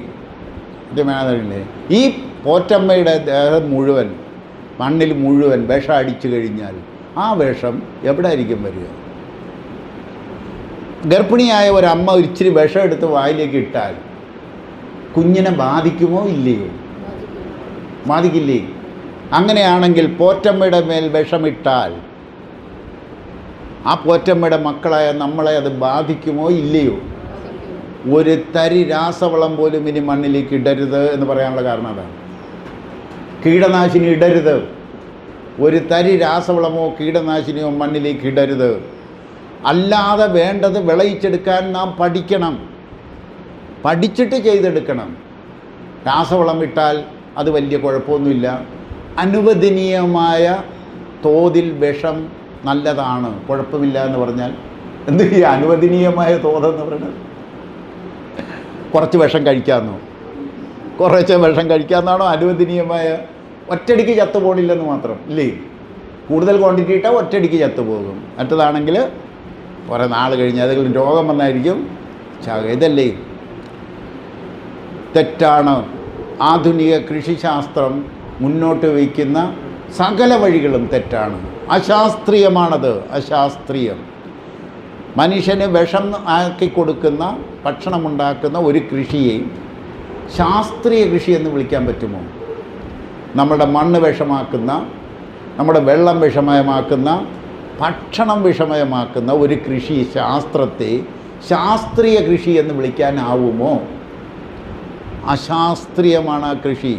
ഇത് വേണമെന്നറിയണ്ടേ? ഈ പോറ്റമ്മയുടെ ദേഹം മുഴുവൻ, മണ്ണിൽ മുഴുവൻ വിഷം അടിച്ചു കഴിഞ്ഞാൽ ആ വിഷം എവിടെ ആയിരിക്കും വരിക? ഗർഭിണിയായ ഒരമ്മ ഇച്ചിരി വിഷം എടുത്ത് വായിലേക്ക് ഇട്ടാൽ കുഞ്ഞിനെ ബാധിക്കുമോ ഇല്ലയോ? ബാധിക്കില്ലേ? അങ്ങനെയാണെങ്കിൽ പോറ്റമ്മയുടെ മേൽ വിഷമിട്ടാൽ ആ പോറ്റമ്മയുടെ മക്കളായ നമ്മളെ അത് ബാധിക്കുമോ ഇല്ലയോ? ഒരു തരി രാസവളം പോലും ഇനി മണ്ണിലേക്ക് ഇടരുത് എന്ന് പറയാനുള്ള കാരണം അതാണ്. കീടനാശിനി ഇടരുത്. ഒരു തരി രാസവളമോ കീടനാശിനിയോ മണ്ണിലേക്ക് ഇടരുത്. അല്ലാതെ വേണ്ടത് വിളയിച്ചെടുക്കാൻ നാം പഠിക്കണം, പഠിച്ചിട്ട് ചെയ്തെടുക്കണം. രാസവളം ഇട്ടാൽ അത് വലിയ കുഴപ്പമൊന്നുമില്ല. അനുവദനീയമായ തോതിൽ വിഷം നല്ലതാണ്, കുഴപ്പമില്ല എന്ന് പറഞ്ഞാൽ എന്ത്? ഈ അനുവദനീയമായ തോതെന്ന് പറയുന്നത് കുറച്ച് വിഷം കഴിക്കാമെന്നോ? കുറച്ച് വിഷം കഴിക്കാമെന്നാണോ അനുവദനീയമായ? ഒറ്റയടിക്ക് ചത്തുപോകണില്ലെന്ന് മാത്രം, ഇല്ലേ? കൂടുതൽ ക്വാണ്ടിറ്റി ഇട്ടാൽ ഒറ്റയടിക്ക് ചത്തുപോകും. മറ്റതാണെങ്കിൽ കുറേ നാൾ കഴിഞ്ഞ് ഏതെങ്കിലും രോഗം വന്നായിരിക്കും ഇതല്ലേ? തെറ്റാണ്. ആധുനിക കൃഷിശാസ്ത്രം മുന്നോട്ട് വയ്ക്കുന്ന സകല വഴികളും തെറ്റാണ്. അശാസ്ത്രീയമാണത്, അശാസ്ത്രീയം. മനുഷ്യന് വിഷം ആക്കി കൊടുക്കുന്ന, ഭക്ഷണമുണ്ടാക്കുന്ന ഒരു കൃഷിയെ ശാസ്ത്രീയ കൃഷി എന്ന് വിളിക്കാൻ പറ്റുമോ? നമ്മുടെ മണ്ണ് വിഷമാക്കുന്ന, നമ്മുടെ വെള്ളം വിഷമയമാക്കുന്ന, ഭക്ഷണം വിഷമയമാക്കുന്ന ഒരു കൃഷി ശാസ്ത്രത്തെ ശാസ്ത്രീയ കൃഷി എന്ന് വിളിക്കാനാവുമോ? അശാസ്ത്രീയമാണ് ആ കൃഷി.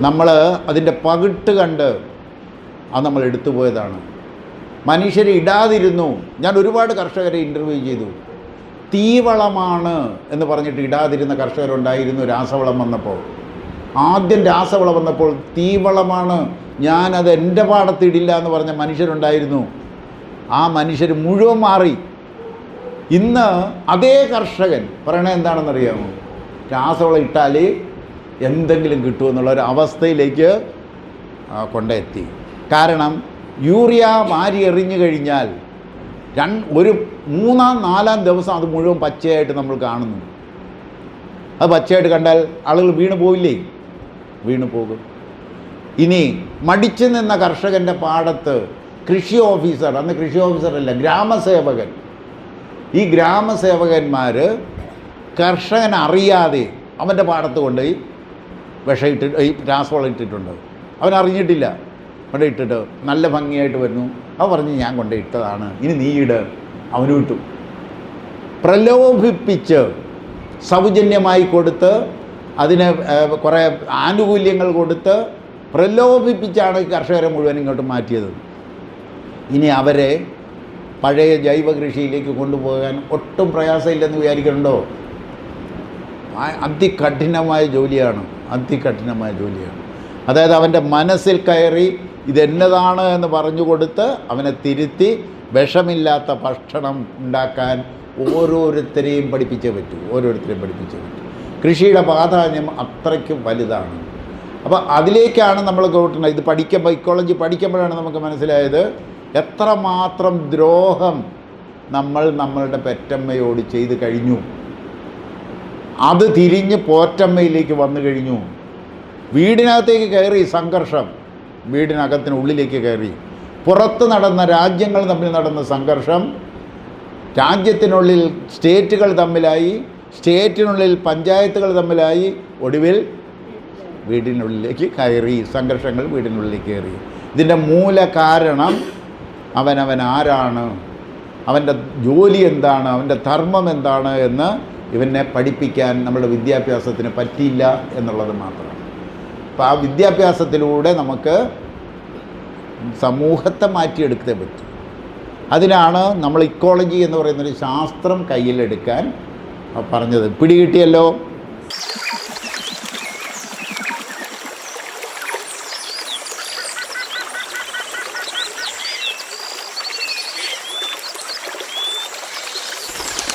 നമ്മൾ അതിൻ്റെ പകിട്ട് കണ്ട് അത് നമ്മൾ എടുത്തുപോയതാണ്. മനുഷ്യർ ഇടാതിരുന്നു. ഞാൻ ഒരുപാട് കർഷകരെ ഇൻ്റർവ്യൂ ചെയ്തു. തീവളമാണ് എന്ന് പറഞ്ഞിട്ട് ഇടാതിരുന്ന കർഷകരുണ്ടായിരുന്നു രാസവളം വന്നപ്പോൾ. ആദ്യം രാസവളം വന്നപ്പോൾ തീവളമാണ്, ഞാനത് എൻ്റെ പാടത്തിടില്ല എന്ന് പറഞ്ഞ മനുഷ്യരുണ്ടായിരുന്നു. ആ മനുഷ്യർ മുഴുവൻ മാറി. ഇന്ന് അതേ കർഷകൻ പറയണത് എന്താണെന്നറിയാമോ? രാസവളം ഇട്ടാൽ എന്തെങ്കിലും കിട്ടുമെന്നുള്ളൊരു അവസ്ഥയിലേക്ക് കൊണ്ടെത്തി. കാരണം യൂറിയ വാരി എറിഞ്ഞു കഴിഞ്ഞാൽ ഒരു 3-4 ദിവസം അത് മുഴുവൻ പച്ചയായിട്ട് നമ്മൾ കാണുന്നു. അത് പച്ചയായിട്ട് കണ്ടാൽ ആളുകൾ വീണ് പോയില്ലേ? വീണ് പോകും. ഇനി മടിച്ചു നിന്ന കർഷകൻ്റെ പാടത്ത് കൃഷി ഓഫീസർ, അന്ന് കൃഷി ഓഫീസറല്ല, ഗ്രാമസേവകൻ, ഈ ഗ്രാമസേവകന്മാർ കർഷകൻ അറിയാതെ അവൻ്റെ പാടത്ത് കൊണ്ടുപോയി ഈ രാസവളം ഇട്ടിട്ടുണ്ട്. അവൻ അറിഞ്ഞിട്ടില്ല. കൊണ്ട് ഇട്ടിട്ട് നല്ല ഭംഗിയായിട്ട് വരുന്നു. അവൻ പറഞ്ഞ് ഞാൻ കൊണ്ട് ഇട്ടതാണ്, ഇനി നീ ഇട്. അവന് വിട്ടു. പ്രലോഭിപ്പിച്ച് സൗജന്യമായി കൊടുത്ത് അതിന് കുറേ ആനുകൂല്യങ്ങൾ കൊടുത്ത് പ്രലോഭിപ്പിച്ചാണ് കർഷകരെ മുഴുവൻ ഇങ്ങോട്ട് മാറ്റിയത്. ഇനി അവരെ പഴയ ജൈവ കൃഷിയിലേക്ക് കൊണ്ടുപോകാൻ ഒട്ടും പ്രയാസമില്ലെന്ന് വിചാരിക്കുന്നുണ്ടോ? അതികഠിനമായ ജോലിയാണ്, അതികഠിനമായ ജോലിയാണ്. അതായത് അവൻ്റെ മനസ്സിൽ കയറി ഇതെന്നതാണ് എന്ന് പറഞ്ഞു കൊടുത്ത് അവനെ തിരുത്തി വിഷമില്ലാത്ത ഭക്ഷണം ഉണ്ടാക്കാൻ ഓരോരുത്തരെയും പഠിപ്പിച്ചേ പറ്റൂ, ഓരോരുത്തരെയും പഠിപ്പിച്ചേ പറ്റൂ. കൃഷിയുടെ പ്രാധാന്യം അത്രയ്ക്കും വലുതാണ്. അപ്പോൾ അതിലേക്കാണ് നമ്മൾ കൂട്ടുന്നത്. ഇത് പഠിക്കുമ്പോൾ, ഇക്കോളജി പഠിക്കുമ്പോഴാണ് നമുക്ക് മനസ്സിലായത് എത്രമാത്രം ദ്രോഹം നമ്മൾ നമ്മളുടെ പെറ്റമ്മയോട് ചെയ്ത് കഴിഞ്ഞു. അത് തിരിഞ്ഞ് പോറ്റമ്മയിലേക്ക് വന്നു കഴിഞ്ഞു. വീടിനകത്തേക്ക് കയറി സംഘർഷം, വീടിനകത്തിനുള്ളിലേക്ക് കയറി. പുറത്ത് നടന്ന രാജ്യങ്ങൾ തമ്മിൽ നടന്ന സംഘർഷം, രാജ്യത്തിനുള്ളിൽ സ്റ്റേറ്റുകൾ തമ്മിലായി, സ്റ്റേറ്റിനുള്ളിൽ പഞ്ചായത്തുകൾ തമ്മിലായി, ഒടുവിൽ വീടിനുള്ളിലേക്ക് കയറി. സംഘർഷങ്ങൾ വീടിനുള്ളിലേക്ക് കയറി. ഇതിൻ്റെ മൂല കാരണം അവനവൻ ആരാണ്, അവൻ്റെ ജോലി എന്താണ്, അവൻ്റെ ധർമ്മം എന്താണ് എന്ന് ഇവനെ പഠിപ്പിക്കാൻ നമ്മുടെ വിദ്യാഭ്യാസത്തിന് പറ്റിയില്ല എന്നുള്ളത് മാത്രമാണ്. അപ്പോൾ ആ വിദ്യാഭ്യാസത്തിലൂടെ നമുക്ക് സമൂഹത്തെ മാറ്റിയെടുത്തേ പറ്റും. അതിനാണ് നമ്മൾ ഇക്കോളജി എന്ന് പറയുന്നൊരു ശാസ്ത്രം കയ്യിലെടുക്കാൻ പറഞ്ഞത്. പിടികിട്ടിയല്ലോ?